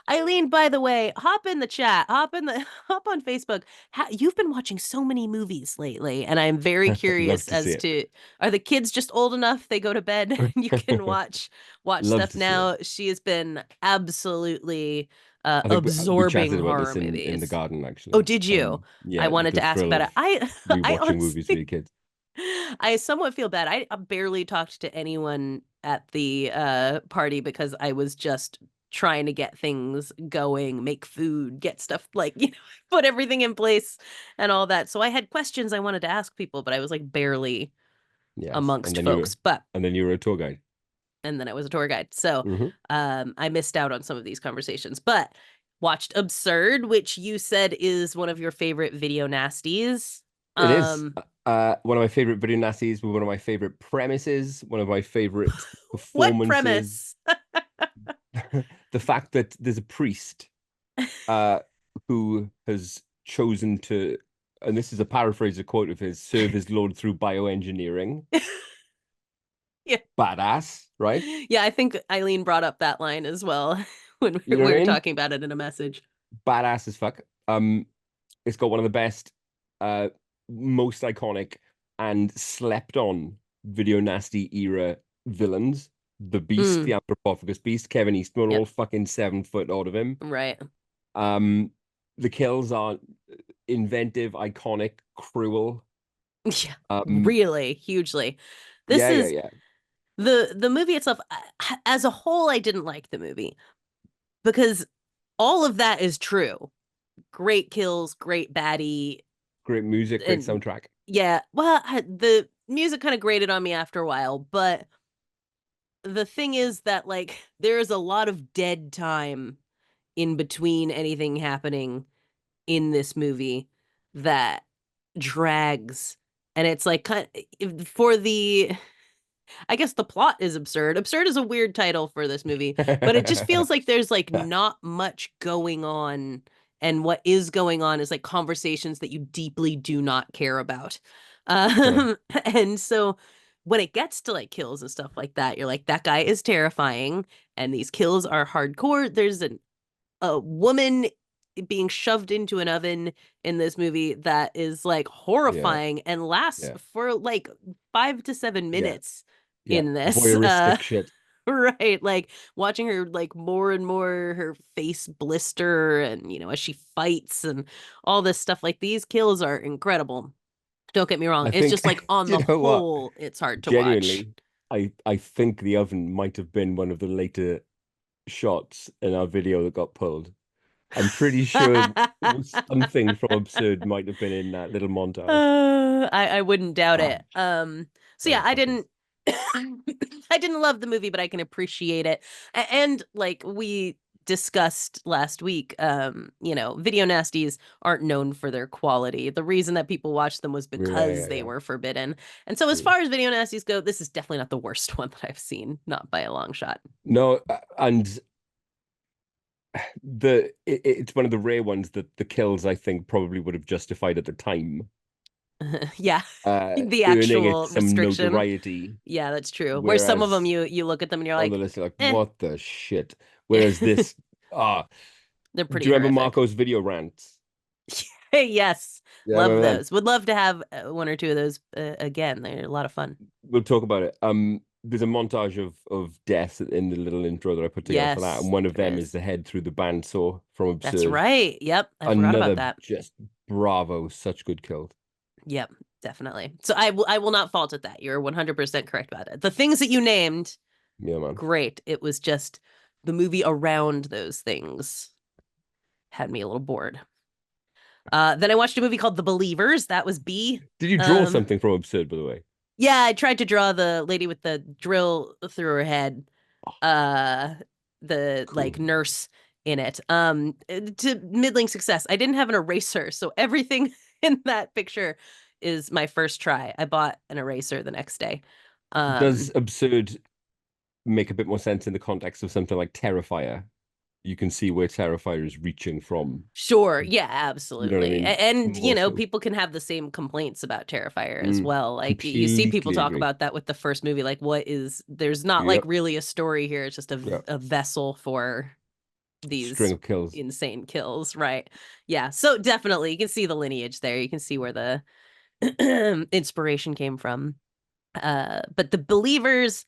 Eileen, by the way, hop in the chat, hop on Facebook. You've been watching so many movies lately, and I'm very
Love
curious
to see
as
it.
to, are the kids just old enough they go to bed and you can watch
Love
stuff
to see it.
now? She has been absolutely
I think we
absorbing
chatted about
horror
this in the
movies.
garden
Oh,
actually.
did you? I
Yeah,
wanted
the
to ask
thrill
about it.
of
I
rewatching movies with
honestly
your kids.
I somewhat feel bad. I barely talked to anyone at the party because I was just trying to get things going, make food, get stuff like, put everything in place and all that. So I had questions I wanted to ask people, but I was like barely
Yes,
amongst folks. But
and then you were a tour guide.
and then I was a tour guide. So
Hmm.
I missed out on some of these conversations. But watched Absurd, which you said is one of your favorite video nasties.
It is
Um
one of my favorite video nasties, one of my favorite premises, one of my favorite
what
performances.
premise?
The fact that there's a priest uh, who has chosen to, and this is a paraphrase, a quote of his, serve his Lord through bioengineering.
Yeah.
Badass, right?
Yeah, I think Eileen brought up that line as well when we
You know
we
what I
were
mean?
talking about it in a message.
Badass as fuck. It's got one of the best, uh, most iconic and slept on video nasty era villains. The Beast, the
Mm,
Anthropophagus Beast, Kevin Eastman,
yep,
all fucking 7 foot out of him.
right.
Um, the kills are inventive, iconic, cruel.
Yeah,
Um,
really, hugely. This
yeah, yeah,
is
yeah.
the movie itself as a whole. I didn't like the movie because all of that is true. Great kills, great baddie,
Great music, great
and
soundtrack.
yeah, well, the music kind of grated on me after a while, but the thing is that like there's a lot of dead time in between anything happening in this movie that drags. And it's like for the I guess the plot is absurd. Absurd is a weird title for this movie, but it just feels like there's like not much going on. And what is going on is like conversations that you deeply do not care about.
Huh.
And so when it gets to like kills and stuff like that, you're like, that guy is terrifying. And these kills are hardcore. There's a woman being shoved into an oven in this movie that is like
Yeah,
horrifying and lasts
yeah,
for like 5 to 7
yeah,
minutes
yeah.
in this.
Voyeuristic shit.
Right, like watching her like more and more her face blister and as she fights and all this stuff. Like these kills are incredible, don't get me wrong.
I
It's
think,
just like on
do
the
you know what?
whole it's hard to watch.
Genuinely, I think the oven might have been one of the later shots in our video that got pulled. I'm pretty sure it was something from Absurd might have been in that little montage.
I wouldn't doubt
Ah,
it. So yeah,
oh,
I
fuckers.
didn't I didn't love the movie, but I can appreciate it. And like we discussed last week, video nasties aren't known for their quality. The reason that people watched them was
Yeah,
because
yeah,
they
yeah.
were forbidden. And so as
True.
far as video nasties go, this is definitely not the worst one that I've seen, not by a long shot.
No, and it's one of the rare ones that the kills I think probably would have justified at the time,
Yeah, the
earning it
actual
some
restriction.
notoriety.
Yeah, that's true. Where some of them
Whereas
you look at them and you're
on the
like,
list, you're like,
eh.
what the shit? Whereas this, ah,
They're
do
pretty
you remember
horrific.
Marco's video rants?
Yes,
Yeah, I
love
remember them.
those. Would love to have one or two of those again. They're a lot of fun.
We'll talk about it. There's a montage of deaths in the little intro that I put together for that,
Yes,
and one of
there
them is
is.
the head through the bandsaw from
That's
Absurd.
right. Yep, I forgot about
Another
that.
just bravo, such good kill.
Yep, definitely. So I will not fault at that. You're 100% correct about it. The things that you named,
Yeah, man.
great. It was just the movie around those things had me a little bored. Then I watched a movie called The Believers. That was B.
Did you draw
Um,
something from Absurd, by the way?
yeah, I tried to draw the lady with the drill through her head. uh the
Cool.
like nurse in it, to middling success. I didn't have an eraser, so everything in that picture is my first try. I bought an eraser the next day.
Does
um
Absurd make a bit more sense in the context of something like Terrifier? You can see where Terrifier is reaching from.
sure, yeah,
You know what I
absolutely.
mean?
And
More so.
people can have the same complaints about Terrifier as well. Like you see people
Completely
talk
agree.
about that with the first movie, like there's not like
Yep.
really a story here. It's just
Yeah.
a vessel for
String
these
of kills.
insane kills, right? Yeah, so definitely you can see the lineage there. You can see where the inspiration came from. But the Believers,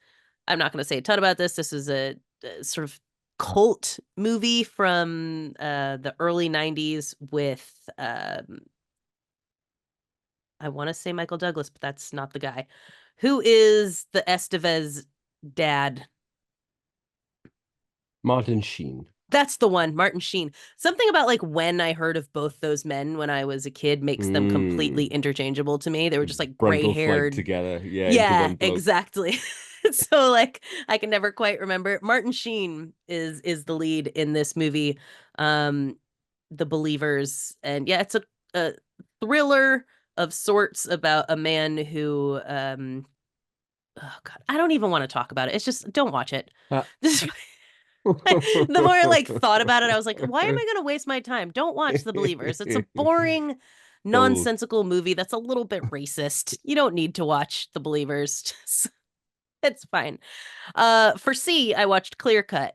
I'm not going to say a ton about this. This is a sort of cult movie from the early 90s with I want to say Michael Douglas, but that's not the guy. Who is the Estevez dad?
Martin Sheen.
That's the one, Martin Sheen. Something about like when I heard of both those men when I was a kid makes them completely
Mm.
interchangeable to me. They were just like gray
Frontal flight
haired.
together. Yeah, into
Yeah,
one bloke.
exactly. So like I can never quite remember. Martin Sheen is the lead in this movie, um, The Believers, and yeah, it's a thriller of sorts about a man who oh god, I don't even want to talk about it. It's just don't watch it.
Ah.
This the more I like thought about it, I was like, why am I going to waste my time? Don't watch The Believers. It's a boring,
Bold.
nonsensical movie that's a little bit racist. You don't need to watch The Believers. It's fine. For C, I watched Clearcut,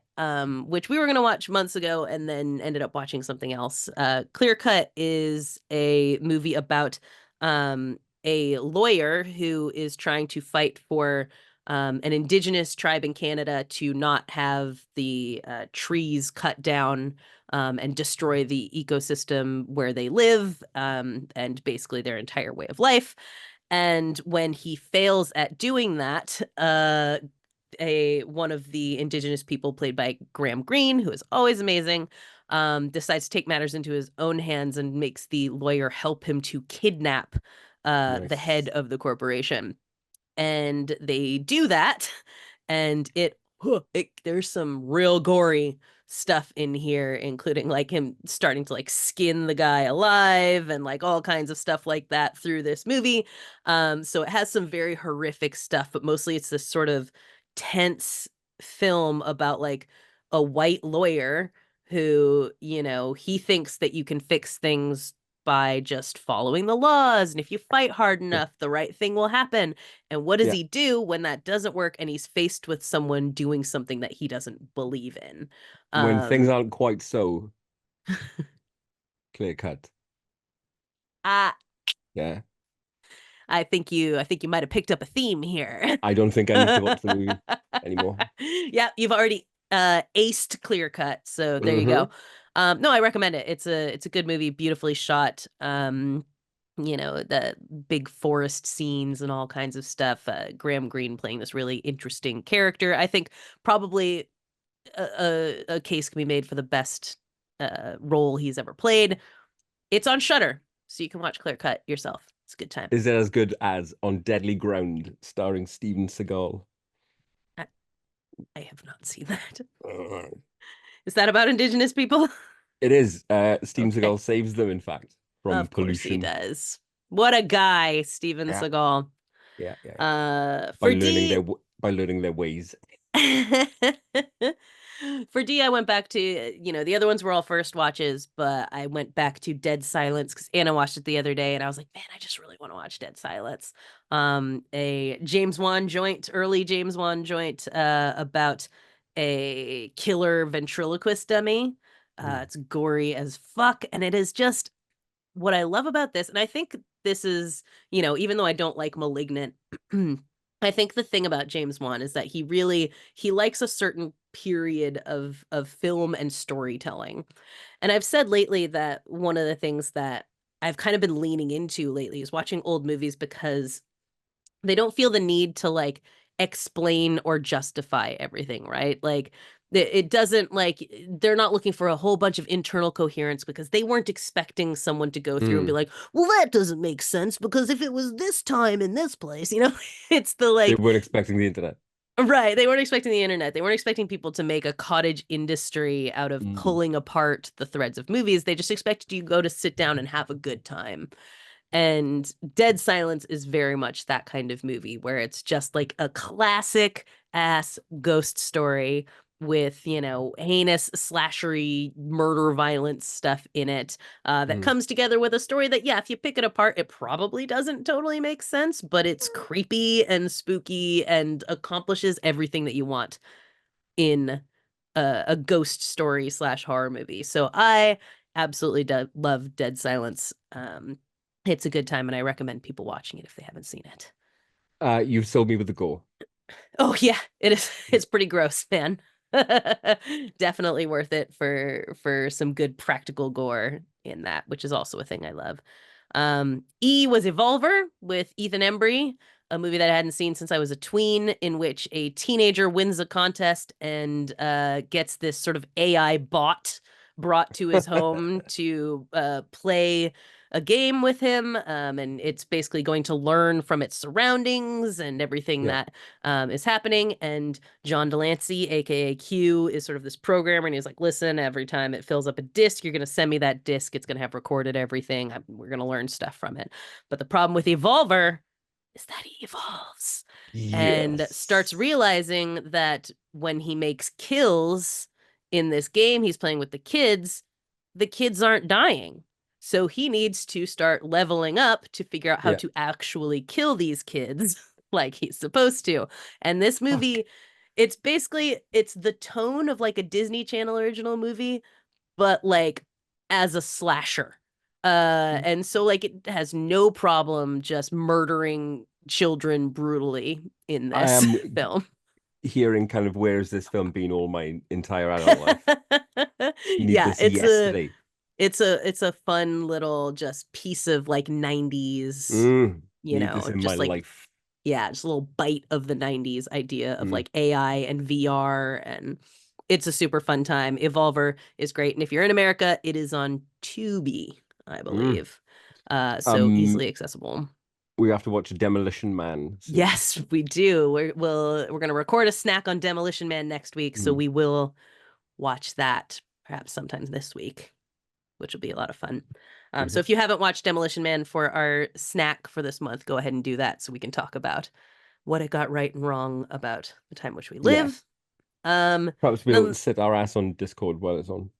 which we were gonna watch months ago and then ended up watching something else. Clearcut is a movie about a lawyer who is trying to fight for an indigenous tribe in Canada to not have the trees cut down and destroy the ecosystem where they live, and basically their entire way of life. And when he fails at doing that, a one of the indigenous people played by Graham Greene, who is always amazing, decides to take matters into his own hands and makes the lawyer help him to kidnap the head
Nice.
of the corporation. And they do that, and it there's some real gory stuff in here, including like him starting to like skin the guy alive and like all kinds of stuff like that through this movie. So it has some very horrific stuff, but mostly it's this sort of tense film about like a white lawyer who, he thinks that you can fix things by just following the laws. And if you fight hard
Yeah.
enough, the right thing will happen. And what does
Yeah.
he do when that doesn't work and he's faced with someone doing something that he doesn't believe in?
When things
Um,
aren't quite so clear cut.
I
Yeah.
I think you might have picked up a theme here.
I don't think I need to watch the movie anymore.
Yeah, you've already aced Clearcut, so there you
Hmm.
go. No, I recommend it. It's a good movie, beautifully shot. The big forest scenes and all kinds of stuff. Graham Greene playing this really interesting character. I think probably a case can be made for the best role he's ever played. It's on Shudder, so you can watch Clearcut yourself. It's a good time.
Is it as good as On Deadly Ground, starring Steven Seagal?
I, I have not seen that.
Uh,
Is that about Indigenous people?
It is. Steven
Okay.
Seagal saves them, in fact, from
Of course he
pollution.
does. What a guy, Steven
Yeah,
Seagal.
yeah, yeah, yeah.
For D,
By learning their ways.
for D, I went back to, the other ones were all first watches, but I went back to Dead Silence because Anna watched it the other day and I was like, man, I just really want to watch Dead Silence. A James Wan joint, early James Wan joint, about a killer ventriloquist dummy.
Mm.
It's gory as fuck, and it is just what I love about this, and I think this is, even though I don't like Malignant, I think the thing about James Wan is that he likes a certain period of film and storytelling. And I've said lately that one of the things that I've kind of been leaning into lately is watching old movies because they don't feel the need to like explain or justify everything, right? Like it doesn't like they're not looking for a whole bunch of internal coherence because they weren't expecting someone to go through and be
Mm.
like, well, that doesn't make sense because if it was this time in this place, it's the
They
like,
weren't expecting the internet.
right. They weren't expecting the internet. They weren't expecting people to make a cottage industry out of
Mm.
pulling apart the threads of movies. They just expected you to go to sit down and have a good time. And Dead Silence is very much that kind of movie where it's just like a classic ass ghost story with, heinous slashery murder violence stuff in it that
Mm.
comes together with a story that, yeah, if you pick it apart, it probably doesn't totally make sense, but it's creepy and spooky and accomplishes everything that you want in a ghost story slash horror movie. So I absolutely love Dead Silence. It's a good time, and I recommend people watching it if they haven't seen it.
You've sold me with the gore.
Oh yeah, it is. It's pretty gross, man. Definitely worth it for some good practical gore in that, which is also a thing I love. E was Evolver with Ethan Embry, a movie that I hadn't seen since I was a tween, in which a teenager wins a contest and gets this sort of AI bot brought to his home to play a game with him. And it's basically going to learn from its surroundings and everything
Yeah.
that is happening. And John Delancey, aka Q, is sort of this programmer, and he's like, "Listen, every time it fills up a disk, you're going to send me that disk. It's going to have recorded everything. We're going to learn stuff from it." But the problem with Evolver is that he evolves and starts
Yes.
realizing that when he makes kills in this game he's playing with the kids aren't dying. So he needs to start leveling up to figure out how
Yeah.
to actually kill these kids like he's supposed to. And this
Fuck.
movie, it's the tone of like a Disney Channel original movie, but like as a slasher. And so like it has no problem just murdering children brutally in
I
this
am
film.
hearing kind of where has this film been all my entire adult life? Need
Yeah,
this yesterday.
it's a fun little just piece of like 90s,
Need this in my
just like,
life.
yeah, just a little bite of the 90s idea of
Mm.
like AI and VR, and it's a super fun time. Evolver is great, and if you're in America, it is on Tubi, I
Mm.
believe. So
Um,
easily accessible.
we have to watch Demolition Man soon.
Yes, we do. We're gonna record a snack on Demolition Man next week, so
Mm.
we will watch that perhaps sometime this week, which will be a lot of fun. So
Mhm.
if you haven't watched Demolition Man for our snack for this month, go ahead and do that so we can talk about what it got right and wrong about the time which we
Yeah.
live. Um,
Perhaps we'll
then,
sit our ass on Discord while it's on.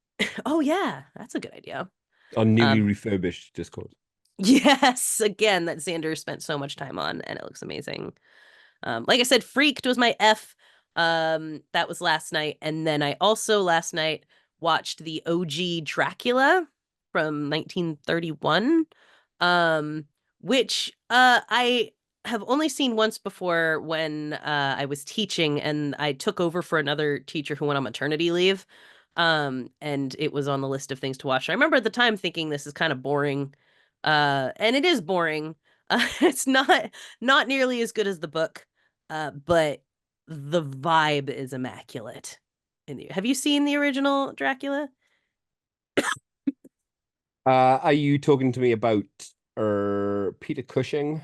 oh yeah, that's a good idea.
On newly
Um,
refurbished Discord.
yes, again, that Xander spent so much time on, and it looks amazing. Like I said, Freaked was my F. That was last night, and then I also last night watched the OG Dracula from 1931, um, which I have only seen once before when I was teaching, and I took over for another teacher who went on maternity leave. And it was on the list of things to watch. I remember at the time thinking this is kind of boring, and it is boring. It's not nearly as good as the book, but the vibe is immaculate. Have you seen the original Dracula?
Are you talking to me about Peter Cushing?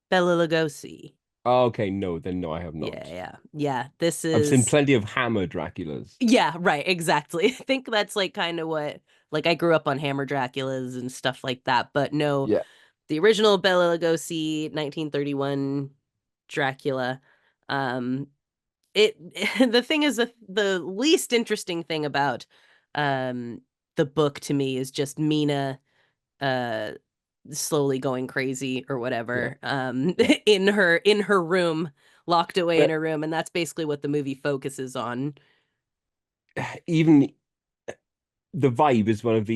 Bela Lugosi.
Oh, okay, no, then no, I have
Yeah,
not.
yeah, yeah. This
I've seen
is
plenty of Hammer Draculas.
yeah, right, exactly. I think that's like kind of what like I grew up on Hammer Draculas and stuff like that, but no,
Yeah.
the original Bela Lugosi 1931 Dracula. Um, it the thing is the least interesting thing about um the book to me is just Mina uh slowly going crazy or
Yeah.
whatever
Yeah.
in her room, locked away in
But
her room, and that's basically what the movie focuses on.
even the vibe is one of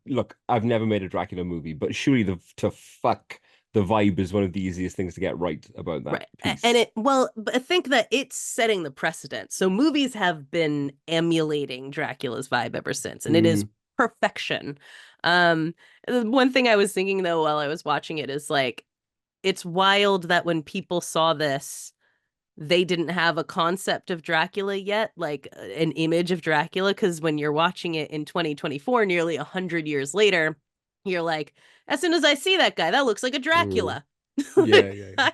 look, I've never made a Dracula movie, but surely the to fuck the vibe is one of the easiest things to get right about that
Right. And
piece.
it, well, but I think that it's setting the precedent. So movies have been emulating Dracula's vibe ever since, and it is
Mm,
perfection. Um, one thing I was thinking though while I was watching it is like, it's wild that when people saw this, they didn't have a concept of Dracula yet, like an image of Dracula, because when you're watching it in 2024, nearly 100 years later, you're like, as soon as I see that guy, that looks like a
mm.
Dracula.
Yeah,
Like,
yeah, yeah.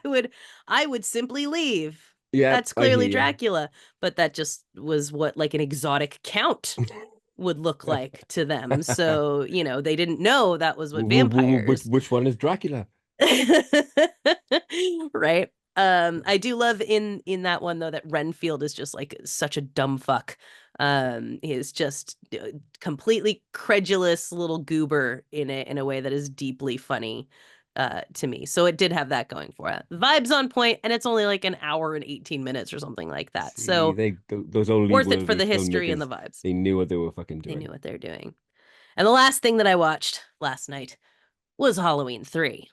I would simply leave.
Yeah,
That's
I
clearly
hear
Dracula, but that just was what like an exotic count would look
you.
like to them. So, they didn't know that was what vampires.
Which one is Dracula?
Right. I do love in that one though that Renfield is just like such a dumb fuck. He is just completely credulous little goober in a way that is deeply funny to me. So it did have that going for it. Vibes on point, and it's only like an hour and 18 minutes or something like that.
See,
So
those old Lee
worth it for
Worthy
the history and the
filmmakers,
vibes.
they knew what they were fucking
They knew
doing.
what they're doing. And the last thing that I watched last night was Halloween 3,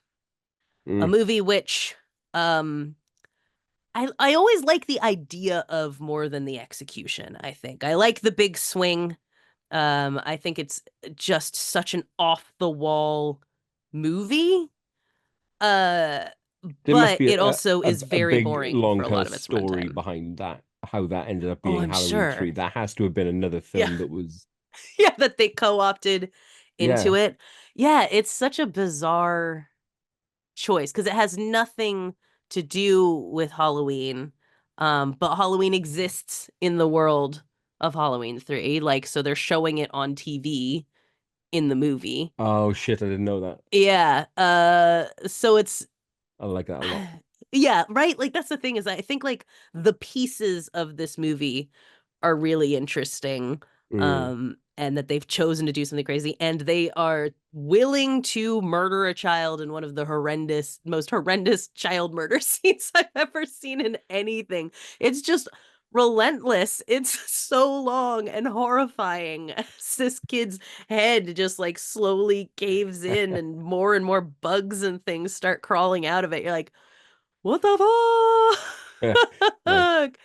a
Mm.
movie which um I always like the idea of more than the execution, I think. I like the big swing. I think it's just such an off the wall movie. Uh
There must
but
be
it also is
a
very
big
boring for
long
a
kind
lot
of
of its
story
runtime.
behind that, how that ended up
Oh,
being
I'm
Halloween
sure.
3. That has to have been another
Yeah.
film that was,
Yeah, that they co-opted into
yeah.
it. Yeah, it's such a bizarre choice because it has nothing to do with Halloween. But Halloween exists in the world of Halloween 3. Like, so they're showing it on TV in the movie.
Oh shit, I didn't know that.
Yeah. So it's
I like that a lot.
yeah, right? Like that's the thing is I think like the pieces of this movie are really interesting,
Mm.
and that they've chosen to do something crazy, and they are willing to murder a child in one of the most horrendous child murder scenes I've ever seen in anything. It's just relentless. It's so long and horrifying as this kid's head just like slowly caves in and more bugs and things start crawling out of it. You're like, what the
Nice.
fuck?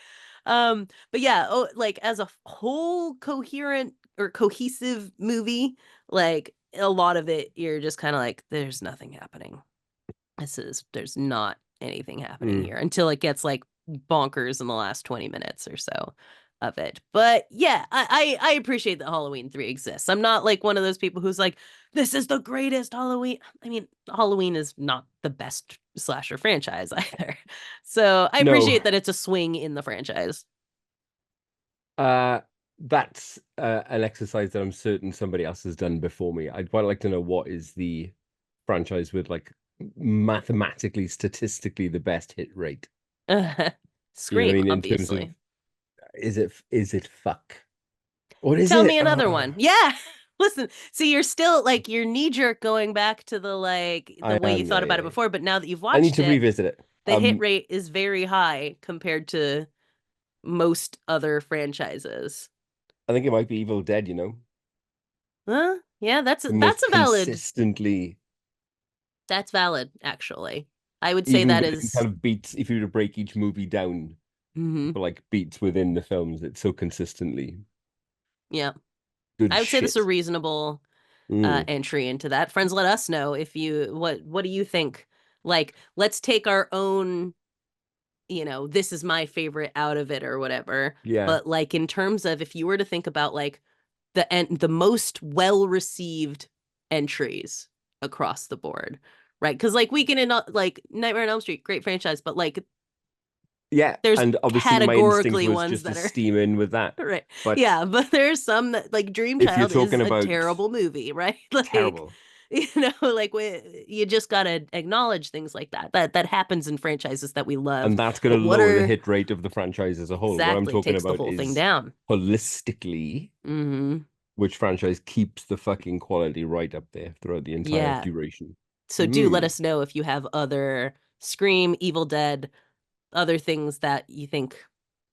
But yeah, oh, like as a whole coherent or cohesive movie, like a lot of it, you're just kind of like, there's nothing happening. There's not anything happening
Mm.
here until it gets like bonkers in the last 20 minutes or so of it. But yeah, I appreciate that Halloween 3 exists. I'm not like one of those people who's like, this is the greatest Halloween. I mean, Halloween is not the best slasher franchise either. So I
No.
appreciate that it's a swing in the franchise.
Uh that's an exercise that I'm certain somebody else has done before me. I'd quite like to know what is the franchise with like mathematically, statistically the best hit rate. You know what I
Scream,
mean? In terms of
obviously.
is it fuck? What is
Tell
it?
me another one. Yeah. Listen, see, you're still like your knee jerk going back to the the
I
way you
am, yeah,
thought about
yeah,
it
yeah.
before, but now that you've
I need
watched
to
it,
revisit it.
the hit rate is very high compared to most other franchises.
I think it might be Evil Dead, you know,
Huh? Yeah,
the
that's
most
a valid.
consistently,
That's valid, actually. I would say
even
that
within
is.
kind of beats, if you were to break each movie down
Hmm.
for like beats within the films, it's so consistently
Yeah.
good
I would say this is a
shit.
reasonable
Mm,
entry into that. Friends, let us know if you what do you think? Like, let's take our own, this is my favorite out of it or whatever.
yeah.
But like in terms of if you were to think about like the most well received entries across the board, right? Because like Weekend in like Nightmare on Elm Street, great franchise, but like
Yeah.
there's
And obviously my instinct
categorically
was
ones
just to
that are
steam in with that.
right.
But
Yeah, but there's some that like Dream
if you're
Child
talking
is a
about
terrible movie, right? Like,
terrible,
like you just gotta acknowledge things like that. That happens in franchises that we love.
and that's going
But
to
what
lower the
are
hit rate of the franchise as a whole. What I'm
exactly
talking
takes the
about
whole thing
is
down?
holistically,
Hmm.
which franchise keeps the fucking quality right up there throughout the entire
Yeah.
duration.
So do let
Mm.
us know if you have other Scream, Evil Dead, other things that you think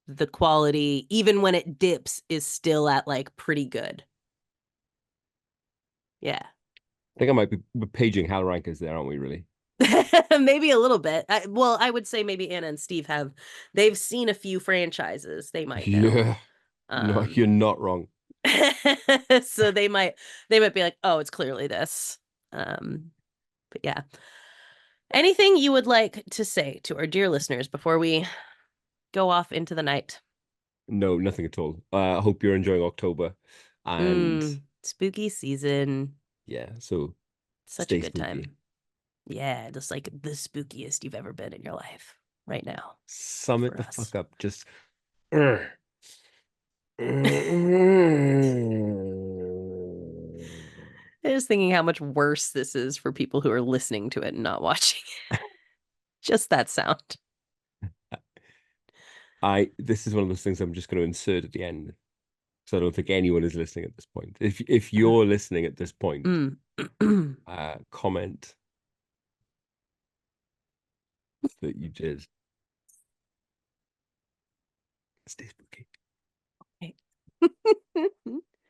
the quality, even when it dips, is still at like pretty good. Yeah.
I think I might be we're paging Hal Rankers there, aren't we, really?
Maybe a little bit. Well, I would say maybe Anna and Steve they've seen a few franchises. They might know.
Yeah. No,
Um,
you're not wrong.
so they might be like, oh, it's clearly this. But yeah. Anything you would like to say to our dear listeners before we go off into the night?
No, nothing at all. I hope you're enjoying October. And
Spooky season.
yeah, so
Such a
stay
good
spooky.
time. Yeah, just like the spookiest you've ever been in your life right now
Sum it
for
the
us.
fuck up. Just
I was thinking how much worse this is for people who are listening to it and not watching it. Just that sound.
This is one of those things I'm just going to insert at the end. So I don't think anyone is listening at this point. If you're listening at this point,
Mm.
comment that you did. Stay spooky.